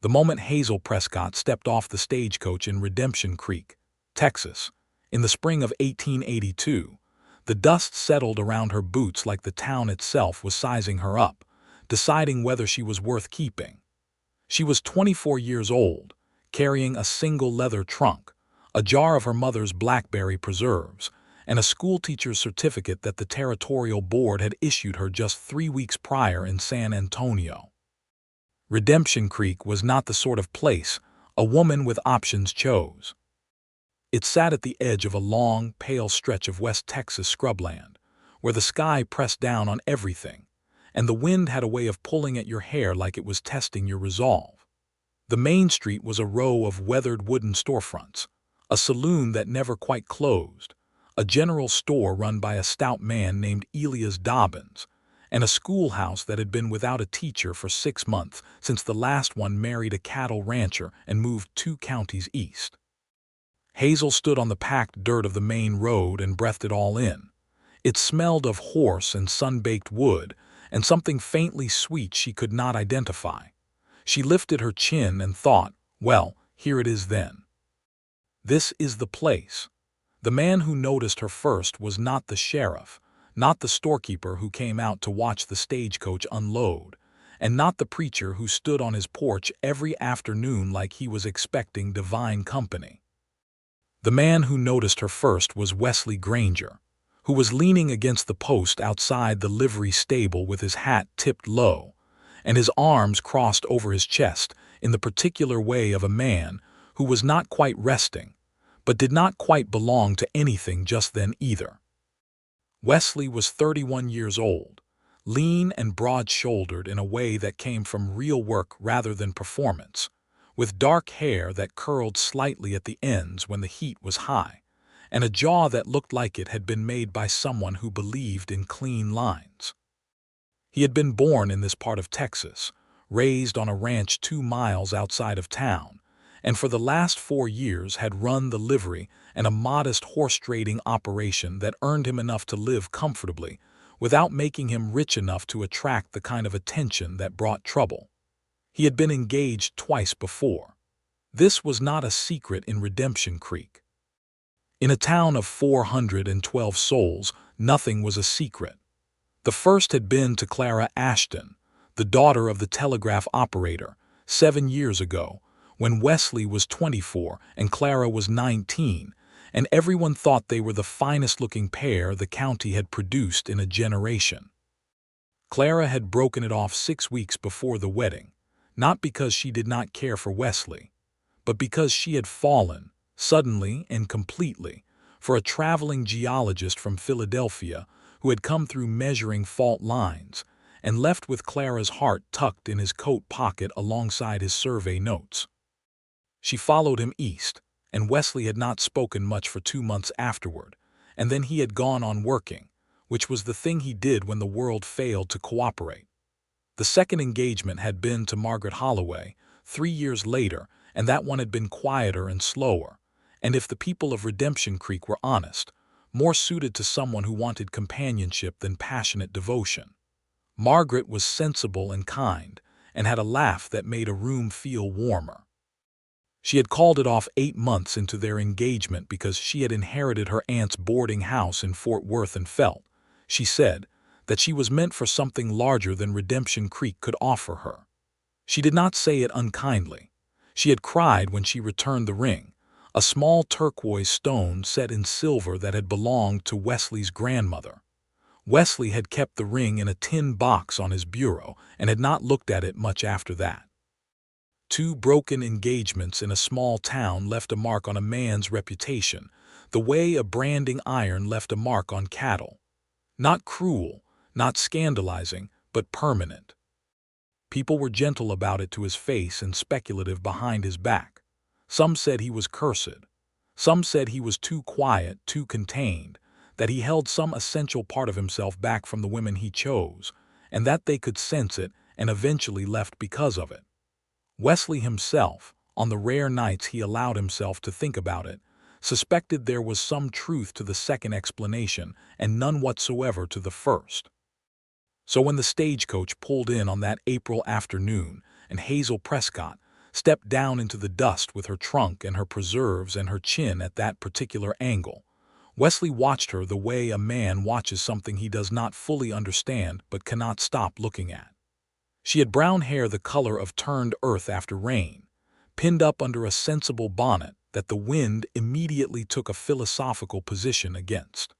The moment Hazel Prescott stepped off the stagecoach in Redemption Creek, Texas, in the spring of 1882, the dust settled around her boots like the town itself was sizing her up, deciding whether she was worth keeping. She was 24 years old, carrying a single leather trunk, a jar of her mother's blackberry preserves, and a schoolteacher's certificate that the territorial board had issued her just 3 weeks prior in San Antonio. Redemption Creek was not the sort of place a woman with options chose. It sat at the edge of a long, pale stretch of West Texas scrubland, where the sky pressed down on everything, and the wind had a way of pulling at your hair like it was testing your resolve. The main street was a row of weathered wooden storefronts, a saloon that never quite closed, a general store run by a stout man named Elias Dobbins, and a schoolhouse that had been without a teacher for 6 months since the last one married a cattle rancher and moved 2 counties east. Hazel stood on the packed dirt of the main road and breathed it all in. It smelled of horse and sun-baked wood, and something faintly sweet she could not identify. She lifted her chin and thought, well, here it is then. This is the place. The man who noticed her first was not the sheriff, not the storekeeper who came out to watch the stagecoach unload, and not the preacher who stood on his porch every afternoon like he was expecting divine company. The man who noticed her first was Wesley Granger, who was leaning against the post outside the livery stable with his hat tipped low, and his arms crossed over his chest in the particular way of a man who was not quite resting, but did not quite belong to anything just then either. Wesley was 31 years old, lean and broad-shouldered in a way that came from real work rather than performance, with dark hair that curled slightly at the ends when the heat was high, and a jaw that looked like it had been made by someone who believed in clean lines. He had been born in this part of Texas, raised on a ranch 2 miles outside of town, and for the last 4 years had run the livery and a modest horse trading operation that earned him enough to live comfortably without making him rich enough to attract the kind of attention that brought trouble. He had been engaged twice before. This was not a secret in Redemption Creek. In a town of 412 souls, nothing was a secret. The first had been to Clara Ashton, the daughter of the telegraph operator, 7 years ago, when Wesley was 24 and Clara was 19, and everyone thought they were the finest-looking pair the county had produced in a generation. Clara had broken it off 6 weeks before the wedding, not because she did not care for Wesley, but because she had fallen, suddenly and completely, for a traveling geologist from Philadelphia who had come through measuring fault lines and left with Clara's heart tucked in his coat pocket alongside his survey notes. She followed him east, and Wesley had not spoken much for 2 months afterward, and then he had gone on working, which was the thing he did when the world failed to cooperate. The second engagement had been to Margaret Holloway 3 years later, and that one had been quieter and slower, and if the people of Redemption Creek were honest, more suited to someone who wanted companionship than passionate devotion. Margaret was sensible and kind, and had a laugh that made a room feel warmer. She had called it off 8 months into their engagement because she had inherited her aunt's boarding house in Fort Worth and felt, she said, that she was meant for something larger than Redemption Creek could offer her. She did not say it unkindly. She had cried when she returned the ring, a small turquoise stone set in silver that had belonged to Wesley's grandmother. Wesley had kept the ring in a tin box on his bureau and had not looked at it much after that. 2 broken engagements in a small town left a mark on a man's reputation, the way a branding iron left a mark on cattle. Not cruel, not scandalizing, but permanent. People were gentle about it to his face and speculative behind his back. Some said he was cursed. Some said he was too quiet, too contained, that he held some essential part of himself back from the women he chose, and that they could sense it and eventually left because of it. Wesley himself, on the rare nights he allowed himself to think about it, suspected there was some truth to the second explanation and none whatsoever to the first. So when the stagecoach pulled in on that April afternoon and Hazel Prescott, stepped down into the dust with her trunk and her preserves and her chin at that particular angle. Wesley watched her the way a man watches something he does not fully understand but cannot stop looking at. She had brown hair the color of turned earth after rain, pinned up under a sensible bonnet that the wind immediately took a philosophical position against.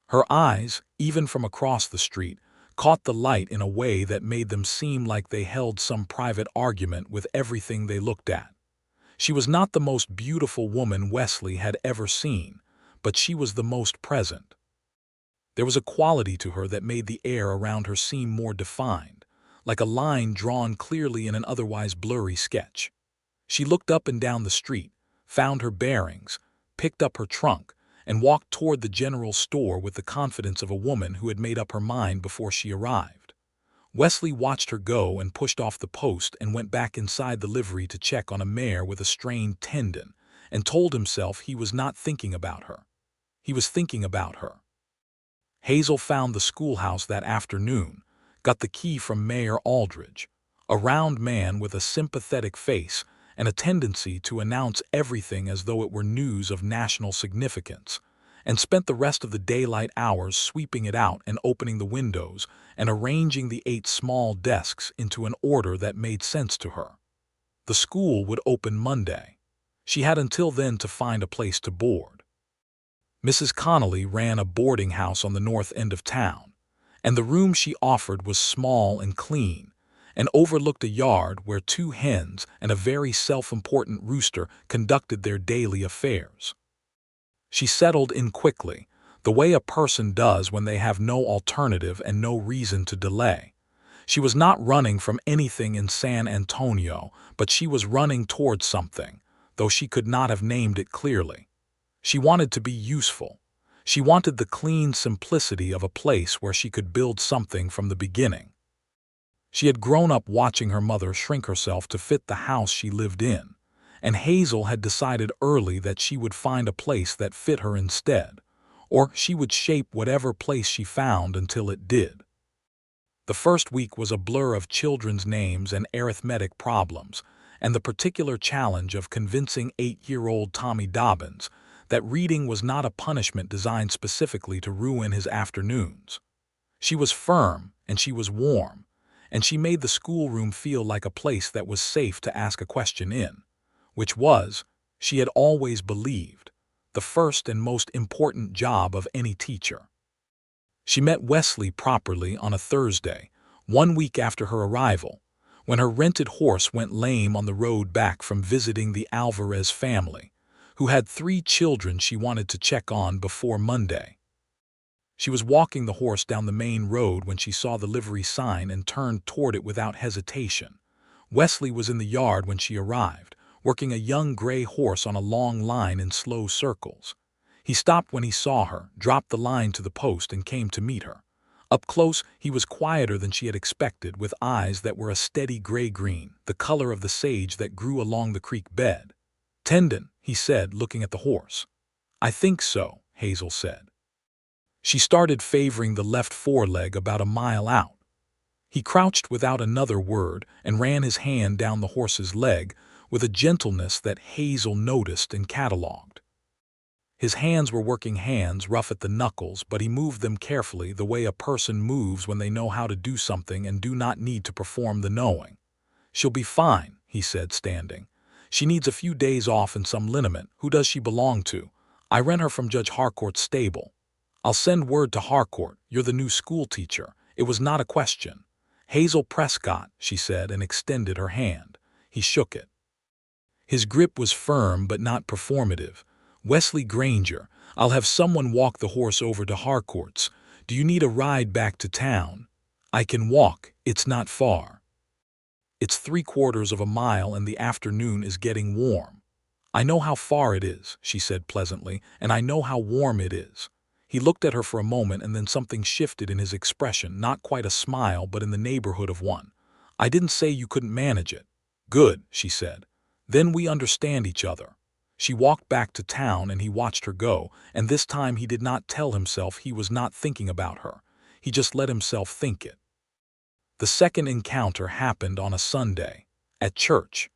Her eyes, even from across the street, caught the light in a way that made them seem like they held some private argument with everything they looked at. She was not the most beautiful woman Wesley had ever seen, but she was the most present. There was a quality to her that made the air around her seem more defined, like a line drawn clearly in an otherwise blurry sketch. She looked up and down the street, found her bearings, picked up her trunk, and walked toward the general store with the confidence of a woman who had made up her mind before she arrived. Wesley watched her go and pushed off the post and went back inside the livery to check on a mare with a strained tendon, and told himself he was not thinking about her. He was thinking about her. Hazel found the schoolhouse that afternoon, got the key from Mayor Aldridge, a round man with a sympathetic face and a tendency to announce everything as though it were news of national significance, and spent the rest of the daylight hours sweeping it out and opening the windows and arranging the 8 small desks into an order that made sense to her. The school would open Monday. She had until then to find a place to board. Mrs. Connolly ran a boarding house on the north end of town, and the room she offered was small and clean, and overlooked a yard where 2 hens and a very self-important rooster conducted their daily affairs. She settled in quickly, the way a person does when they have no alternative and no reason to delay. She was not running from anything in San Antonio, but she was running towards something, though she could not have named it clearly. She wanted to be useful. She wanted the clean simplicity of a place where she could build something from the beginning. She had grown up watching her mother shrink herself to fit the house she lived in, and Hazel had decided early that she would find a place that fit her instead, or she would shape whatever place she found until it did. The first week was a blur of children's names and arithmetic problems, and the particular challenge of convincing 8-year-old Tommy Dobbins that reading was not a punishment designed specifically to ruin his afternoons. She was firm and she was warm, and she made the schoolroom feel like a place that was safe to ask a question in, which was, she had always believed, the first and most important job of any teacher. She met Wesley properly on a Thursday, 1 week after her arrival, when her rented horse went lame on the road back from visiting the Alvarez family, who had 3 children she wanted to check on before Monday. She was walking the horse down the main road when she saw the livery sign and turned toward it without hesitation. Wesley was in the yard when she arrived, working a young gray horse on a long line in slow circles. He stopped when he saw her, dropped the line to the post, and came to meet her. Up close, he was quieter than she had expected, with eyes that were a steady gray-green, the color of the sage that grew along the creek bed. "Tendon," he said, looking at the horse. "I think so," Hazel said. She started favoring the left foreleg about a mile out. He crouched without another word and ran his hand down the horse's leg with a gentleness that Hazel noticed and catalogued. His hands were working hands, rough at the knuckles, but he moved them carefully, the way a person moves when they know how to do something and do not need to perform the knowing. "She'll be fine," he said, standing. "She needs a few days off and some liniment. Who does she belong to? I rent her from Judge Harcourt's stable. I'll send word to Harcourt. You're the new school teacher." It was not a question. "Hazel Prescott," she said, and extended her hand. He shook it. His grip was firm but not performative. "Wesley Granger, I'll have someone walk the horse over to Harcourt's. Do you need a ride back to town?" "I can walk. It's not far." "It's 3/4 of a mile and the afternoon is getting warm." "I know how far it is," she said pleasantly, "and I know how warm it is." He looked at her for a moment, and then something shifted in his expression, not quite a smile, but in the neighborhood of one. "I didn't say you couldn't manage it." "Good," she said. "Then we understand each other." She walked back to town and he watched her go, and this time he did not tell himself he was not thinking about her. He just let himself think it. The second encounter happened on a Sunday, at church.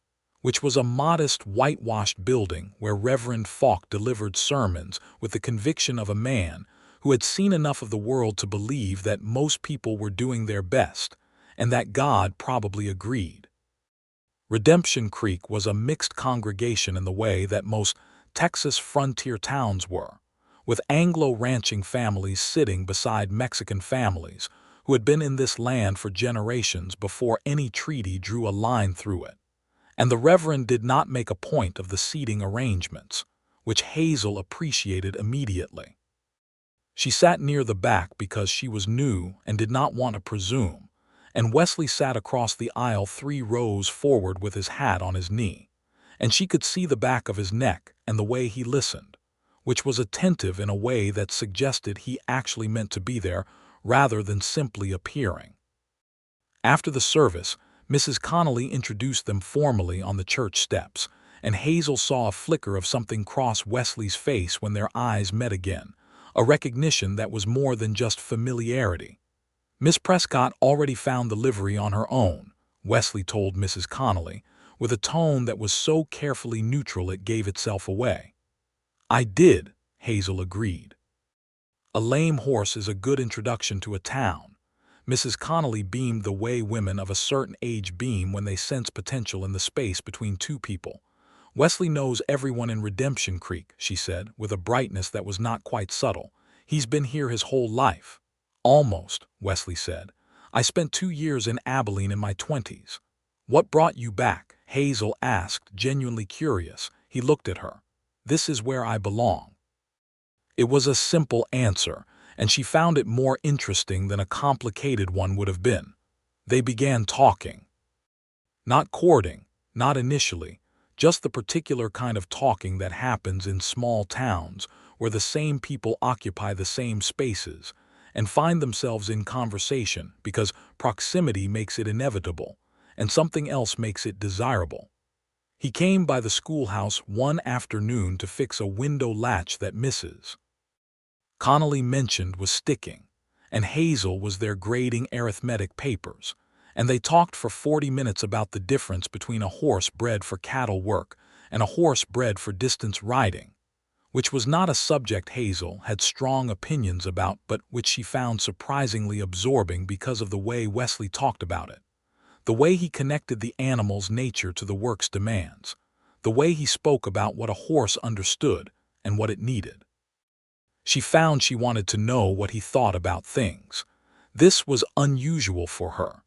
which was a modest, whitewashed building where Reverend Falk delivered sermons with the conviction of a man who had seen enough of the world to believe that most people were doing their best, and that God probably agreed. Redemption Creek was a mixed congregation in the way that most Texas frontier towns were, with Anglo-ranching families sitting beside Mexican families who had been in this land for generations before any treaty drew a line through it. And the Reverend did not make a point of the seating arrangements, which Hazel appreciated immediately. She sat near the back because she was new and did not want to presume, and Wesley sat across the aisle 3 rows forward with his hat on his knee, and she could see the back of his neck and the way he listened, which was attentive in a way that suggested he actually meant to be there rather than simply appearing. After the service, Mrs. Connolly introduced them formally on the church steps, and Hazel saw a flicker of something cross Wesley's face when their eyes met again, a recognition that was more than just familiarity. Miss Prescott already found the livery on her own, Wesley told Mrs. Connolly, with a tone that was so carefully neutral it gave itself away. I did, Hazel agreed. A lame horse is a good introduction to a town. Mrs. Connolly beamed the way women of a certain age beam when they sense potential in the space between two people. Wesley knows everyone in Redemption Creek, she said, with a brightness that was not quite subtle. He's been here his whole life. Almost, Wesley said. I spent 2 years in Abilene in my 20s. What brought you back? Hazel asked, genuinely curious. He looked at her. This is where I belong. It was a simple answer, and she found it more interesting than a complicated one would have been. They began talking. Not courting, not initially, just the particular kind of talking that happens in small towns where the same people occupy the same spaces and find themselves in conversation because proximity makes it inevitable and something else makes it desirable. He came by the schoolhouse one afternoon to fix a window latch that Mrs. Connolly mentioned was sticking, and Hazel was there grading arithmetic papers, and they talked for 40 minutes about the difference between a horse bred for cattle work and a horse bred for distance riding, which was not a subject Hazel had strong opinions about but which she found surprisingly absorbing because of the way Wesley talked about it, the way he connected the animal's nature to the work's demands, the way he spoke about what a horse understood and what it needed. She found she wanted to know what he thought about things. This was unusual for her.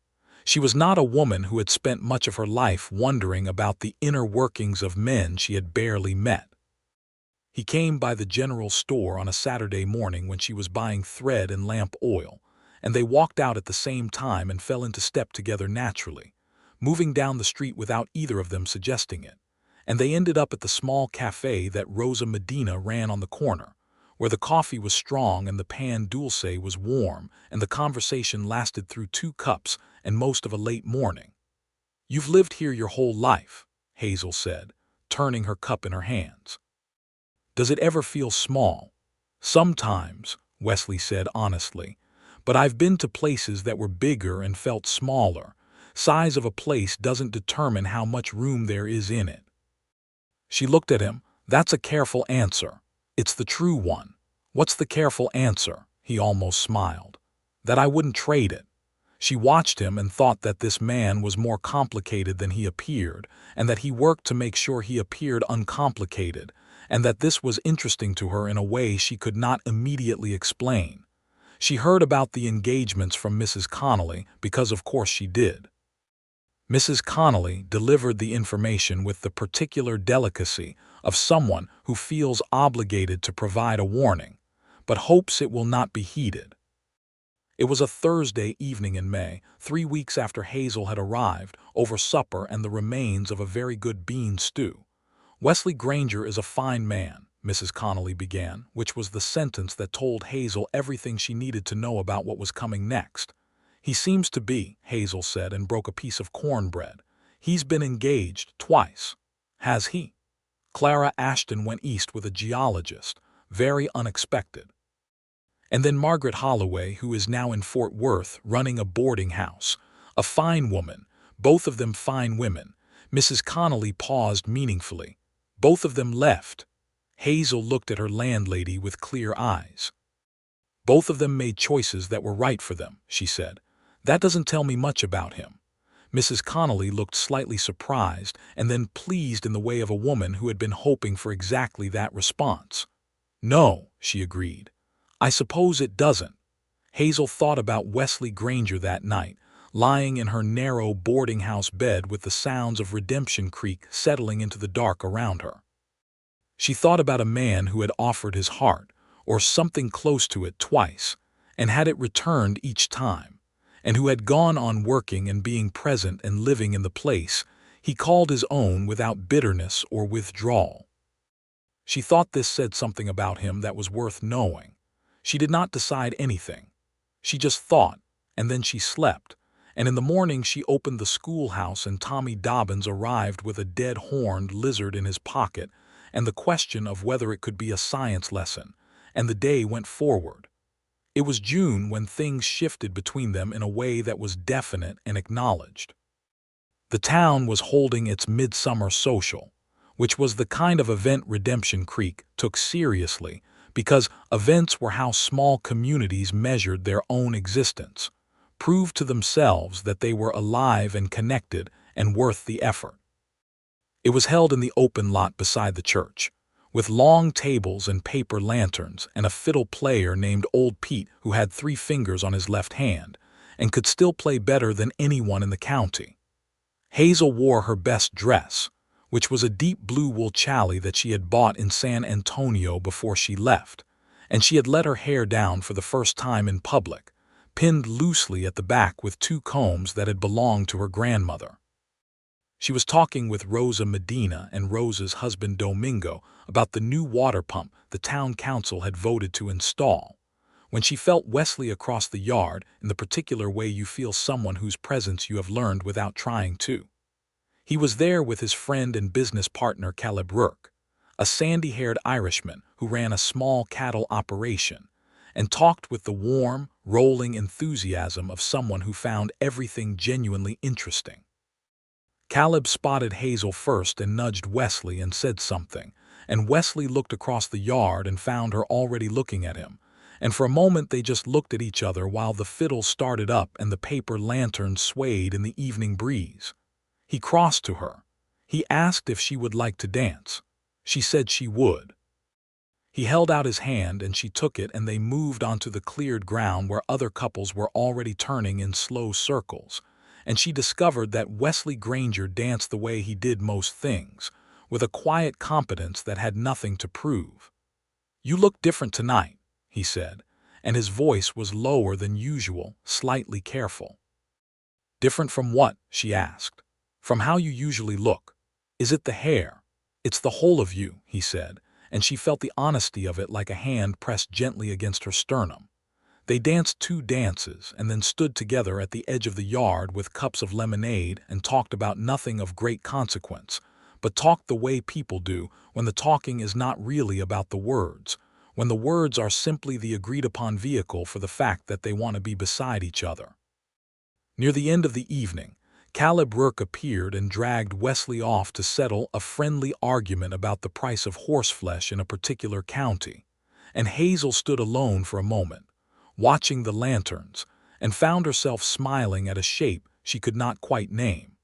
She was not a woman who had spent much of her life wondering about the inner workings of men she had barely met. He came by the general store on a Saturday morning when she was buying thread and lamp oil, and they walked out at the same time and fell into step together naturally, moving down the street without either of them suggesting it. And they ended up at the small cafe that Rosa Medina ran on the corner, where the coffee was strong and the pan dulce was warm, and the conversation lasted through 2 cups and most of a late morning. You've lived here your whole life, Hazel said, turning her cup in her hands. Does it ever feel small? Sometimes, Wesley said honestly, but I've been to places that were bigger and felt smaller. Size of a place doesn't determine how much room there is in it. She looked at him. That's a careful answer. It's the true one. What's the careful answer? He almost smiled. That I wouldn't trade it. She watched him and thought that this man was more complicated than he appeared, and that he worked to make sure he appeared uncomplicated, and that this was interesting to her in a way she could not immediately explain. She heard about the engagements from Mrs. Connolly because of course she did. Mrs. Connolly delivered the information with the particular delicacy of someone who feels obligated to provide a warning, but hopes it will not be heeded. It was a Thursday evening in May, 3 weeks after Hazel had arrived, over supper and the remains of a very good bean stew. Wesley Granger is a fine man, Mrs. Connolly began, which was the sentence that told Hazel everything she needed to know about what was coming next. He seems to be, Hazel said and broke a piece of cornbread. He's been engaged twice. Has he? Clara Ashton went east with a geologist. Very unexpected. And then Margaret Holloway, who is now in Fort Worth running a boarding house. A fine woman, both of them fine women. Mrs. Connolly paused meaningfully. Both of them left. Hazel looked at her landlady with clear eyes. Both of them made choices that were right for them, she said. That doesn't tell me much about him. Mrs. Connolly looked slightly surprised and then pleased in the way of a woman who had been hoping for exactly that response. No, she agreed. I suppose it doesn't. Hazel thought about Wesley Granger that night, lying in her narrow boarding house bed with the sounds of Redemption Creek settling into the dark around her. She thought about a man who had offered his heart, or something close to it, twice, and had it returned each time, and who had gone on working and being present and living in the place he called his own without bitterness or withdrawal. She thought this said something about him that was worth knowing. She did not decide anything. She just thought, and then she slept, and in the morning she opened the schoolhouse and Tommy Dobbins arrived with a dead-horned lizard in his pocket and the question of whether it could be a science lesson, and the day went forward. It was June when things shifted between them in a way that was definite and acknowledged. The town was holding its midsummer social, which was the kind of event Redemption Creek took seriously because events were how small communities measured their own existence, proved to themselves that they were alive and connected and worth the effort. It was held in the open lot beside the church, with long tables and paper lanterns and a fiddle player named Old Pete who had 3 fingers on his left hand and could still play better than anyone in the county. Hazel wore her best dress, which was a deep blue wool chally that she had bought in San Antonio before she left, and she had let her hair down for the first time in public, pinned loosely at the back with 2 combs that had belonged to her grandmother. She was talking with Rosa Medina and Rosa's husband Domingo about the new water pump the town council had voted to install, when she felt Wesley across the yard in the particular way you feel someone whose presence you have learned without trying to. He was there with his friend and business partner Caleb Rourke, a sandy-haired Irishman who ran a small cattle operation, and talked with the warm, rolling enthusiasm of someone who found everything genuinely interesting. Caleb spotted Hazel first and nudged Wesley and said something, and Wesley looked across the yard and found her already looking at him, and for a moment they just looked at each other while the fiddle started up and the paper lantern swayed in the evening breeze. He crossed to her. He asked if she would like to dance. She said she would. He held out his hand and she took it, and they moved onto the cleared ground where other couples were already turning in slow circles, and she discovered that Wesley Granger danced the way he did most things, with a quiet competence that had nothing to prove. "You look different tonight," he said, and his voice was lower than usual, slightly careful. "Different from what?" she asked. "From how you usually look. Is it the hair?" "It's the whole of you," he said, and she felt the honesty of it like a hand pressed gently against her sternum. They danced 2 dances and then stood together at the edge of the yard with cups of lemonade and talked about nothing of great consequence, but talked the way people do when the talking is not really about the words, when the words are simply the agreed-upon vehicle for the fact that they want to be beside each other. Near the end of the evening, Caleb Rourke appeared and dragged Wesley off to settle a friendly argument about the price of horseflesh in a particular county, and Hazel stood alone for a moment, watching the lanterns, and found herself smiling at a shape she could not quite name.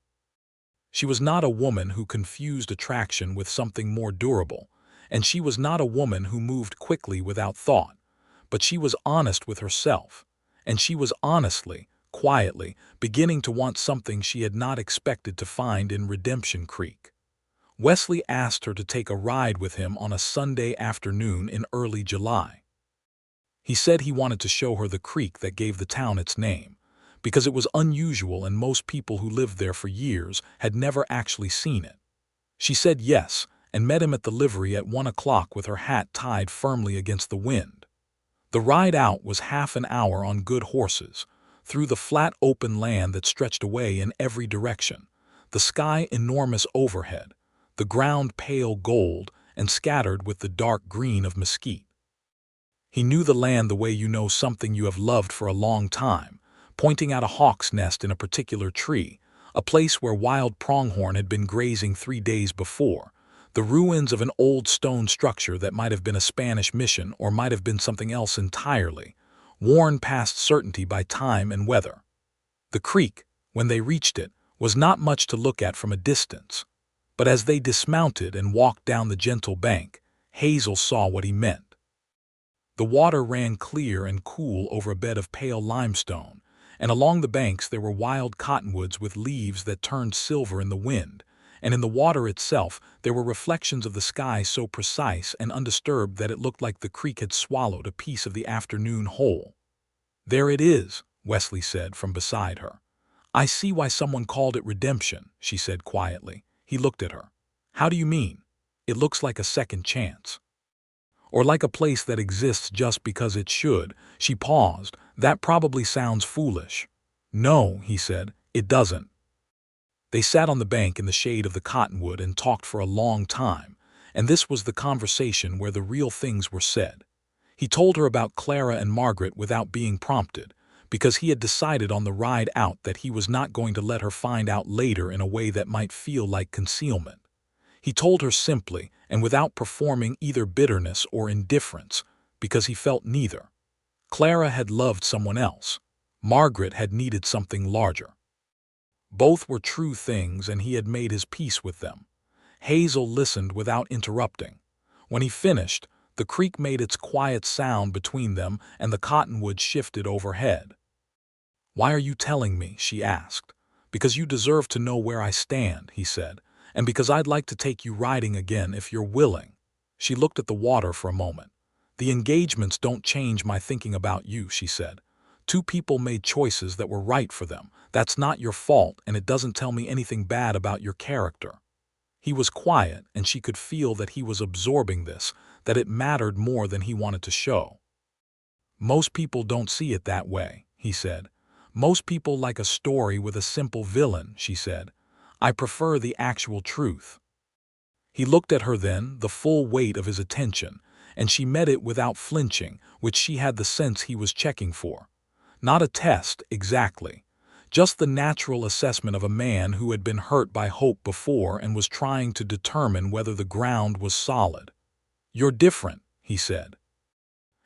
She was not a woman who confused attraction with something more durable, and she was not a woman who moved quickly without thought, but she was honest with herself, and she was honestly, quietly, beginning to want something she had not expected to find in Redemption Creek. Wesley asked her to take a ride with him on a Sunday afternoon in early July. He said he wanted to show her the creek that gave the town its name, because it was unusual and most people who lived there for years had never actually seen it. She said yes, and met him at the livery at 1 o'clock with her hat tied firmly against the wind. The ride out was half an hour on good horses, through the flat open land that stretched away in every direction, the sky enormous overhead, the ground pale gold and scattered with the dark green of mesquite. He knew the land the way you know something you have loved for a long time, pointing out a hawk's nest in a particular tree, a place where wild pronghorn had been grazing 3 days before, the ruins of an old stone structure that might have been a Spanish mission or might have been something else entirely, worn past certainty by time and weather. The creek, when they reached it, was not much to look at from a distance, but as they dismounted and walked down the gentle bank, Hazel saw what he meant. The water ran clear and cool over a bed of pale limestone, and along the banks there were wild cottonwoods with leaves that turned silver in the wind, and in the water itself there were reflections of the sky so precise and undisturbed that it looked like the creek had swallowed a piece of the afternoon whole. "There it is," Wesley said from beside her. "I see why someone called it redemption," she said quietly. He looked at her. "How do you mean?" "It looks like a second chance. Or like a place that exists just because it should." She paused. "That probably sounds foolish." "No," he said, "it doesn't." They sat on the bank in the shade of the cottonwood and talked for a long time, and this was the conversation where the real things were said. He told her about Clara and Margaret without being prompted, because he had decided on the ride out that he was not going to let her find out later in a way that might feel like concealment. He told her simply and without performing either bitterness or indifference, because he felt neither. Clara had loved someone else. Margaret had needed something larger. Both were true things, and he had made his peace with them. Hazel listened without interrupting. When he finished, the creek made its quiet sound between them and the cottonwood shifted overhead. "Why are you telling me?" she asked. "Because you deserve to know where I stand," he said, "and because I'd like to take you riding again if you're willing." She looked at the water for a moment. "The engagements don't change my thinking about you," she said. "Two people made choices that were right for them. That's not your fault, and it doesn't tell me anything bad about your character." He was quiet, and she could feel that he was absorbing this, that it mattered more than he wanted to show. "Most people don't see it that way," he said. "Most people like a story with a simple villain," she said. "I prefer the actual truth." He looked at her then, the full weight of his attention, and she met it without flinching, which she had the sense he was checking for. Not a test, exactly. Just the natural assessment of a man who had been hurt by hope before and was trying to determine whether the ground was solid. "You're different," he said.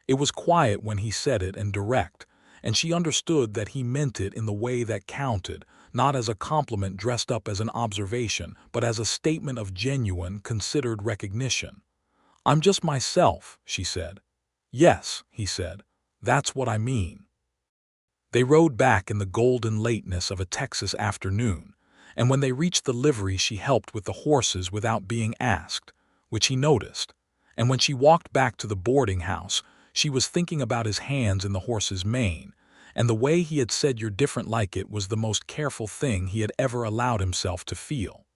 It was quiet when he said it and direct, and she understood that he meant it in the way that counted, not as a compliment dressed up as an observation, but as a statement of genuine, considered recognition. "I'm just myself," she said. "Yes," he said, "that's what I mean." They rode back in the golden lateness of a Texas afternoon, and when they reached the livery she helped with the horses without being asked, which he noticed, and when she walked back to the boarding house, she was thinking about his hands in the horse's mane, and the way he had said "you're different like it" was the most careful thing he had ever allowed himself to feel.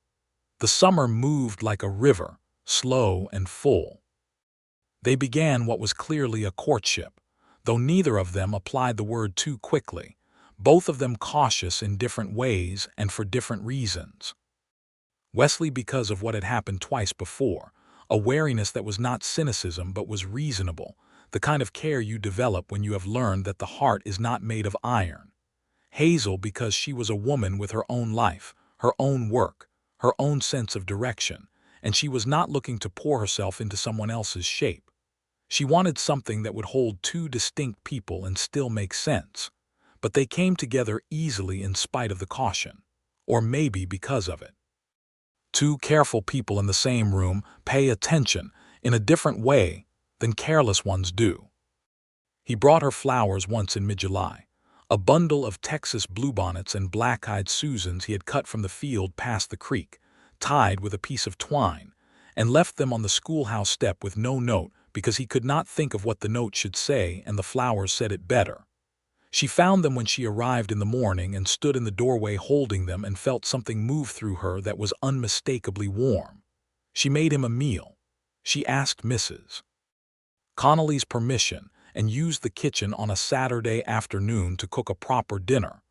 The summer moved like a river, slow and full. They began what was clearly a courtship, though neither of them applied the word too quickly, both of them cautious in different ways and for different reasons. Wesley because of what had happened twice before, a wariness that was not cynicism but was reasonable, the kind of care you develop when you have learned that the heart is not made of iron. Hazel because she was a woman with her own life, her own work, her own sense of direction, and she was not looking to pour herself into someone else's shape. She wanted something that would hold two distinct people and still make sense, but they came together easily in spite of the caution, or maybe because of it. Two careful people in the same room pay attention in a different way than careless ones do. He brought her flowers once in mid-July, a bundle of Texas bluebonnets and black-eyed Susans he had cut from the field past the creek, tied with a piece of twine, and left them on the schoolhouse step with no note because he could not think of what the note should say and the flowers said it better. She found them when she arrived in the morning and stood in the doorway holding them and felt something move through her that was unmistakably warm. She made him a meal. She asked Mrs. Connolly's permission and used the kitchen on a Saturday afternoon to cook a proper dinner,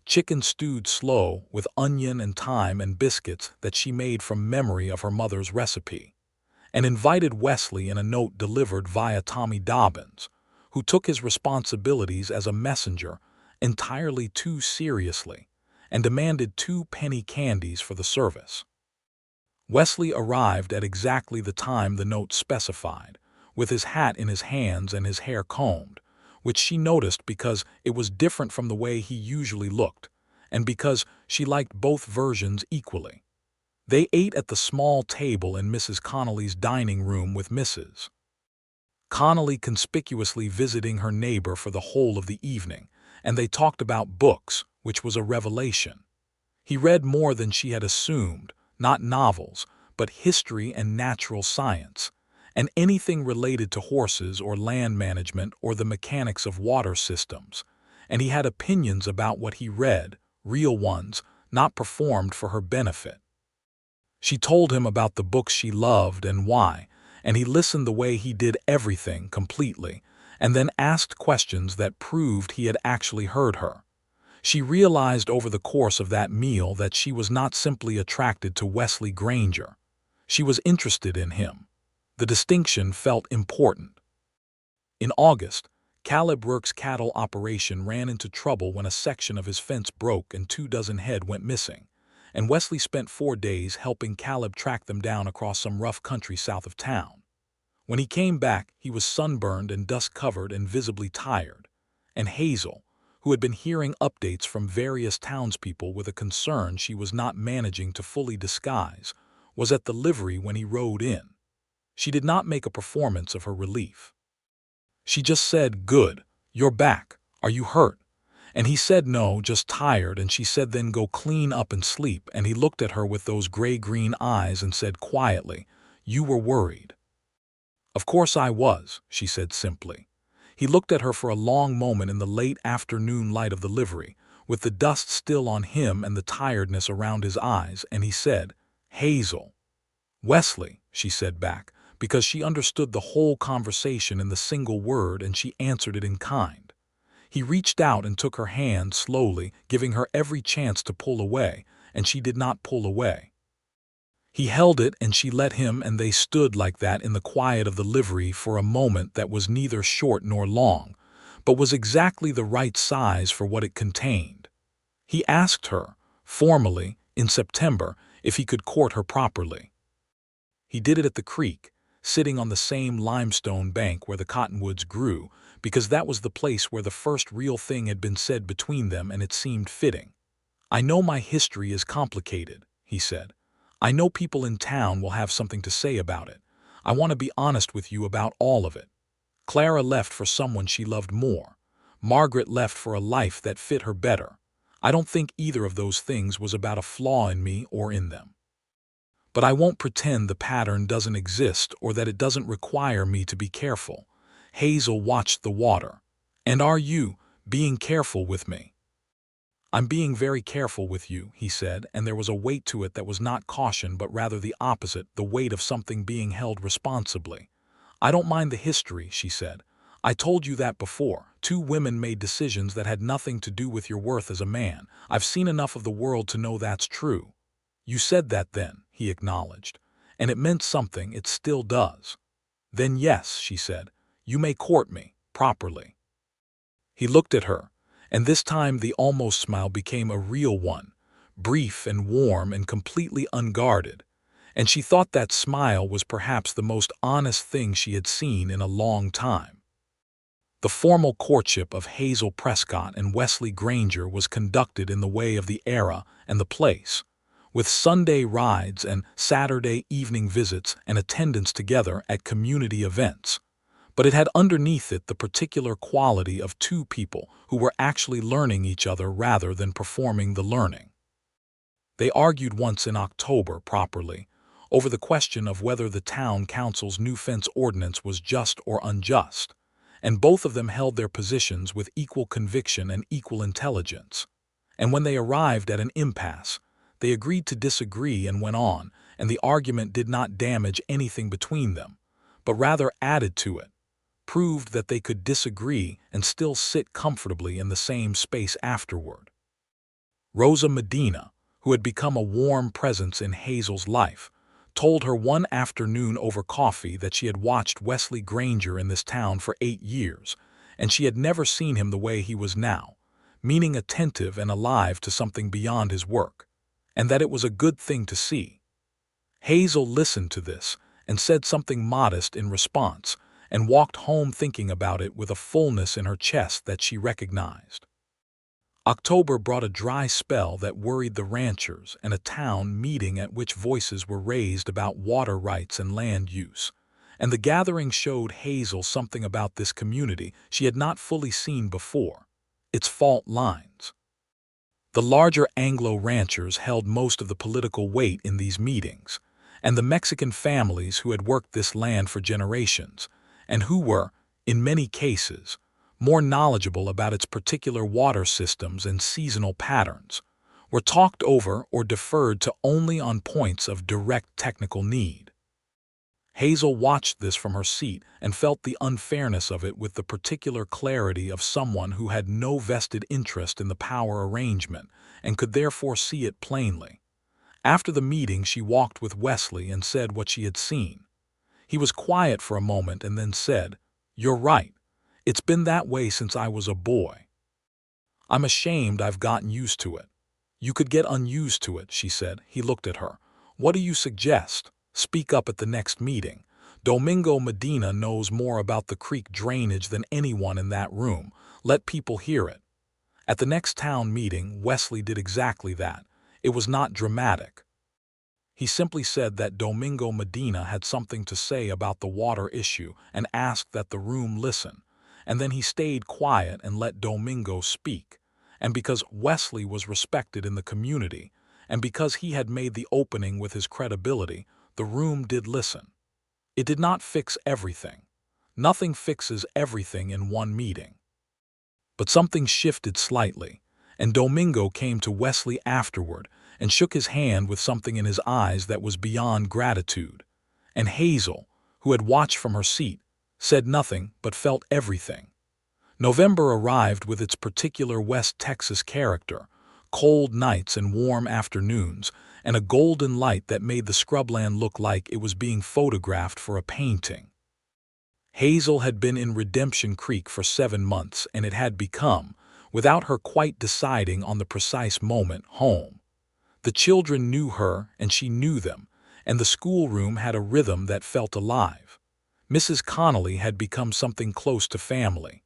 chicken stewed slow with onion and thyme and biscuits that she made from memory of her mother's recipe, and invited Wesley in a note delivered via Tommy Dobbins, who took his responsibilities as a messenger entirely too seriously, and demanded 2 penny candies for the service. Wesley arrived at exactly the time the note specified, with his hat in his hands and his hair combed, which she noticed because it was different from the way he usually looked, and because she liked both versions equally. They ate at the small table in Mrs. Connolly's dining room with Mrs. Connolly conspicuously visiting her neighbor for the whole of the evening, and they talked about books, which was a revelation. He read more than she had assumed, not novels, but history and natural science, and anything related to horses or land management or the mechanics of water systems, and he had opinions about what he read, real ones, not performed for her benefit. She told him about the books she loved and why, and he listened the way he did everything completely, and then asked questions that proved he had actually heard her. She realized over the course of that meal that she was not simply attracted to Wesley Granger. She was interested in him. The distinction felt important. In August, Caleb Rourke's cattle operation ran into trouble when a section of his fence broke and 24 head went missing, and Wesley spent 4 days helping Caleb track them down across some rough country south of town. When he came back, he was sunburned and dust-covered and visibly tired, and Hazel, who had been hearing updates from various townspeople with a concern she was not managing to fully disguise, was at the livery when he rode in. She did not make a performance of her relief. She just said, "Good, you're back. Are you hurt?" And he said no, just tired, and she said then go clean up and sleep, and he looked at her with those gray-green eyes and said quietly, "You were worried." "Of course I was," she said simply. He looked at her for a long moment in the late afternoon light of the livery, with the dust still on him and the tiredness around his eyes, and he said, "Hazel." "Wesley," she said back, because she understood the whole conversation in the single word, and she answered it in kind. He reached out and took her hand slowly, giving her every chance to pull away, and she did not pull away. He held it and she let him, and they stood like that in the quiet of the livery for a moment that was neither short nor long, but was exactly the right size for what it contained. He asked her, formally, in September, if he could court her properly. He did it at the creek, sitting on the same limestone bank where the cottonwoods grew, because that was the place where the first real thing had been said between them, and it seemed fitting. "I know my history is complicated," he said. "I know people in town will have something to say about it. I want to be honest with you about all of it. Clara left for someone she loved more. Margaret left for a life that fit her better. I don't think either of those things was about a flaw in me or in them. But I won't pretend the pattern doesn't exist or that it doesn't require me to be careful." Hazel watched the water. "And are you being careful with me?" "I'm being very careful with you," he said, and there was a weight to it that was not caution but rather the opposite, the weight of something being held responsibly. "I don't mind the history," she said. "I told you that before. 2 women made decisions that had nothing to do with your worth as a man. I've seen enough of the world to know that's true." "You said that then," he acknowledged, "and it meant something, it still does." "Then yes," she said, "you may court me, properly." He looked at her, and this time the almost smile became a real one, brief and warm and completely unguarded, and she thought that smile was perhaps the most honest thing she had seen in a long time. The formal courtship of Hazel Prescott and Wesley Granger was conducted in the way of the era and the place, with Sunday rides and Saturday evening visits and attendance together at community events. But it had underneath it the particular quality of 2 people who were actually learning each other rather than performing the learning. They argued once in October, properly, over the question of whether the town council's new fence ordinance was just or unjust, and both of them held their positions with equal conviction and equal intelligence. And when they arrived at an impasse, they agreed to disagree and went on, and the argument did not damage anything between them, but rather added to it, proved that they could disagree and still sit comfortably in the same space afterward. Rosa Medina, who had become a warm presence in Hazel's life, told her one afternoon over coffee that she had watched Wesley Granger in this town for 8 years, and she had never seen him the way he was now, meaning attentive and alive to something beyond his work, and that it was a good thing to see. Hazel listened to this and said something modest in response, and walked home thinking about it with a fullness in her chest that she recognized. October brought a dry spell that worried the ranchers and a town meeting at which voices were raised about water rights and land use, and the gathering showed Hazel something about this community she had not fully seen before: its fault lines. The larger Anglo ranchers held most of the political weight in these meetings, and the Mexican families who had worked this land for generations, and who were, in many cases, more knowledgeable about its particular water systems and seasonal patterns, were talked over or deferred to only on points of direct technical need. Hazel watched this from her seat and felt the unfairness of it with the particular clarity of someone who had no vested interest in the power arrangement and could therefore see it plainly. After the meeting, she walked with Wesley and said what she had seen. He was quiet for a moment and then said, "You're right. It's been that way since I was a boy. I'm ashamed I've gotten used to it." "You could get unused to it," she said. He looked at her. "What do you suggest? Speak up at the next meeting. Domingo Medina knows more about the creek drainage than anyone in that room. Let people hear it." At the next town meeting, Wesley did exactly that. It was not dramatic. He simply said that Domingo Medina had something to say about the water issue and asked that the room listen. And then he stayed quiet and let Domingo speak. And because Wesley was respected in the community, and because he had made the opening with his credibility, the room did listen. It did not fix everything. Nothing fixes everything in one meeting. But something shifted slightly, and Domingo came to Wesley afterward and shook his hand with something in his eyes that was beyond gratitude. And Hazel, who had watched from her seat, said nothing but felt everything. November arrived with its particular West Texas character: cold nights and warm afternoons, and a golden light that made the scrubland look like it was being photographed for a painting. Hazel had been in Redemption Creek for 7 months, and it had become, without her quite deciding on the precise moment, home. The children knew her, and she knew them, and the schoolroom had a rhythm that felt alive. Mrs. Connolly had become something close to family.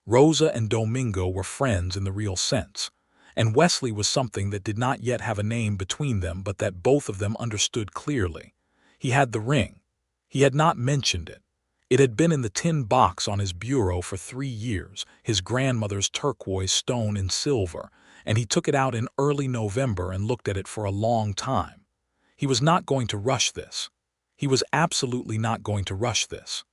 Rosa and Domingo were friends in the real sense, and Wesley was something that did not yet have a name between them, but that both of them understood clearly. He had the ring. He had not mentioned it. It had been in the tin box on his bureau for 3 years, his grandmother's turquoise stone in silver, and he took it out in early November and looked at it for a long time. He was not going to rush this. He was absolutely not going to rush this.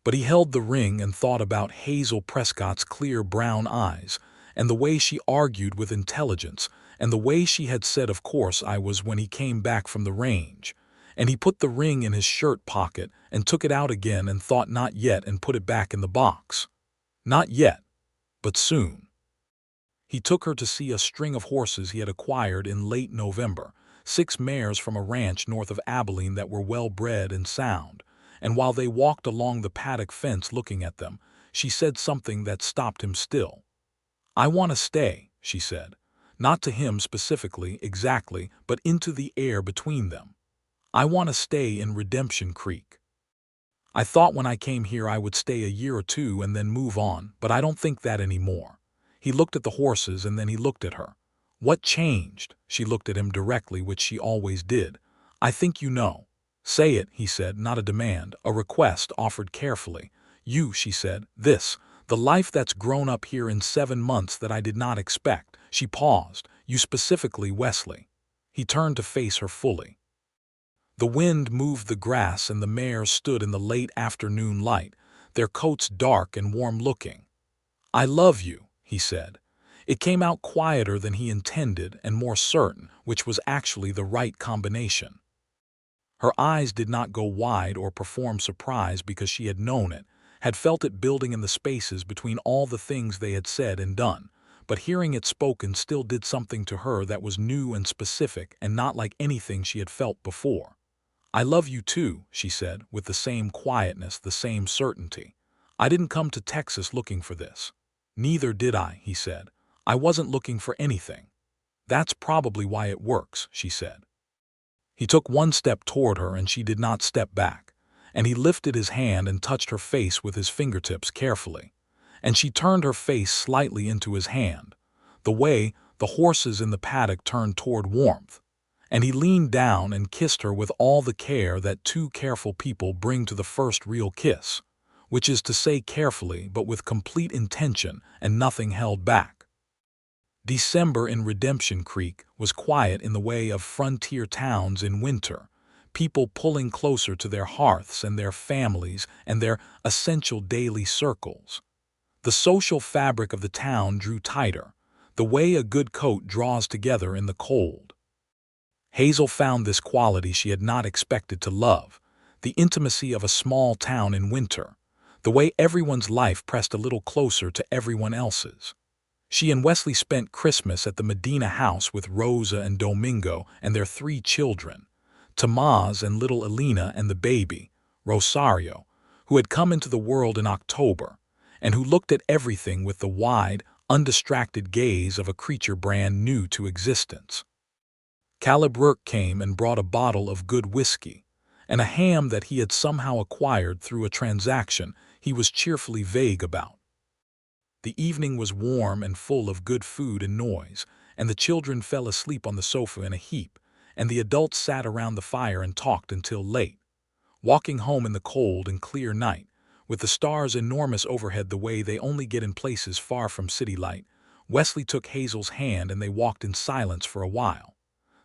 But he held the ring and thought about Hazel Prescott's clear brown eyes, and the way she argued with intelligence, and the way she had said, "Of course I was," when he came back from the range. And he put the ring in his shirt pocket and took it out again and thought, "Not yet," and put it back in the box. Not yet, but soon. He took her to see a string of horses he had acquired in late November, 6 mares from a ranch north of Abilene that were well-bred and sound, and while they walked along the paddock fence looking at them, she said something that stopped him still. "I want to stay," she said, not to him specifically, exactly, but into the air between them. "I want to stay in Redemption Creek. I thought when I came here I would stay a year or 2 and then move on, but I don't think that anymore." He looked at the horses and then he looked at her. "What changed?" She looked at him directly, which she always did. "I think you know." "Say it," he said, not a demand, a request offered carefully. "You," she said, the life that's grown up here in 7 months that I did not expect." She paused. "You specifically, Wesley." He turned to face her fully. The wind moved the grass and the mares stood in the late afternoon light, their coats dark and warm-looking. "I love you," he said. It came out quieter than he intended and more certain, which was actually the right combination. Her eyes did not go wide or perform surprise because she had known it, had felt it building in the spaces between all the things they had said and done, but hearing it spoken still did something to her that was new and specific and not like anything she had felt before. "I love you too," she said, with the same quietness, the same certainty. "I didn't come to Texas looking for this." "Neither did I," he said. "I wasn't looking for anything." "That's probably why it works," she said. He took one step toward her and she did not step back, and he lifted his hand and touched her face with his fingertips carefully, and she turned her face slightly into his hand, the way the horses in the paddock turned toward warmth, and he leaned down and kissed her with all the care that two careful people bring to the first real kiss, which is to say carefully but with complete intention and nothing held back. December in Redemption Creek was quiet in the way of frontier towns in winter, people pulling closer to their hearths and their families and their essential daily circles. The social fabric of the town drew tighter, the way a good coat draws together in the cold. Hazel found this quality she had not expected to love, the intimacy of a small town in winter, the way everyone's life pressed a little closer to everyone else's. She and Wesley spent Christmas at the Medina house with Rosa and Domingo and their 3 children, Tomás and little Elena and the baby, Rosario, who had come into the world in October, and who looked at everything with the wide, undistracted gaze of a creature brand new to existence. Caleb Rourke came and brought a bottle of good whiskey, and a ham that he had somehow acquired through a transaction he was cheerfully vague about. The evening was warm and full of good food and noise, and the children fell asleep on the sofa in a heap, and the adults sat around the fire and talked until late. Walking home in the cold and clear night, with the stars enormous overhead the way they only get in places far from city light, Wesley took Hazel's hand and they walked in silence for a while.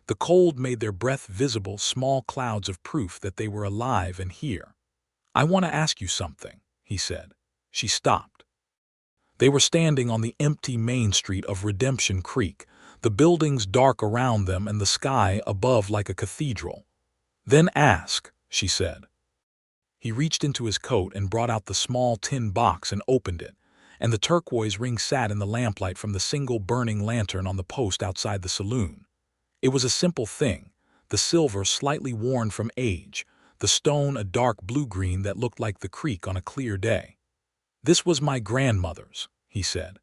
The cold made their breath visible small clouds of proof that they were alive and here. "I want to ask you something," he said. She stopped. They were standing on the empty main street of Redemption Creek, the buildings dark around them and the sky above like a cathedral. "Then ask," she said. He reached into his coat and brought out the small tin box and opened it, and the turquoise ring sat in the lamplight from the single burning lantern on the post outside the saloon. It was a simple thing, the silver slightly worn from age, the stone a dark blue-green that looked like the creek on a clear day. "This was my grandmother's," he said.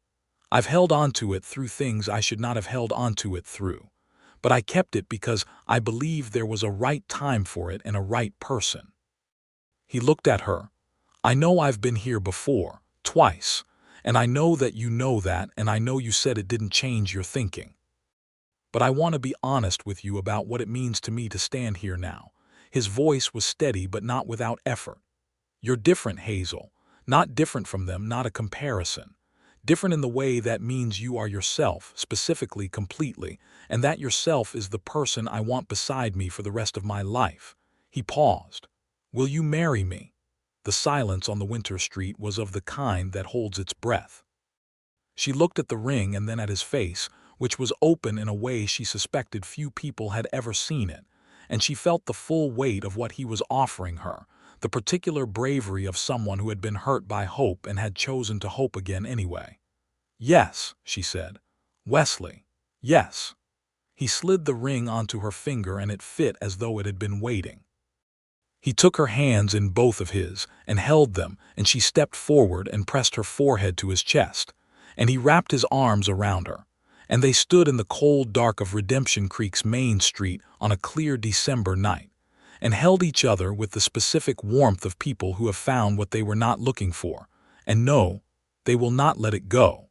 "I've held on to it through things I should not have held on to it through, but I kept it because I believed there was a right time for it and a right person." He looked at her. "I know I've been here before, twice, and I know that you know that, and I know you said it didn't change your thinking. But I want to be honest with you about what it means to me to stand here now." His voice was steady but not without effort. "You're different, Hazel. Not different from them, not a comparison. Different in the way that means you are yourself, specifically, completely, and that yourself is the person I want beside me for the rest of my life." He paused. "Will you marry me?" The silence on the winter street was of the kind that holds its breath. She looked at the ring and then at his face, which was open in a way she suspected few people had ever seen it, and she felt the full weight of what he was offering her, the particular bravery of someone who had been hurt by hope and had chosen to hope again anyway. "Yes," she said. "Wesley, yes." He slid the ring onto her finger and it fit as though it had been waiting. He took her hands in both of his and held them, and she stepped forward and pressed her forehead to his chest, and he wrapped his arms around her, and they stood in the cold dark of Redemption Creek's main street on a clear December night, and held each other with the specific warmth of people who have found what they were not looking for, and know they will not let it go.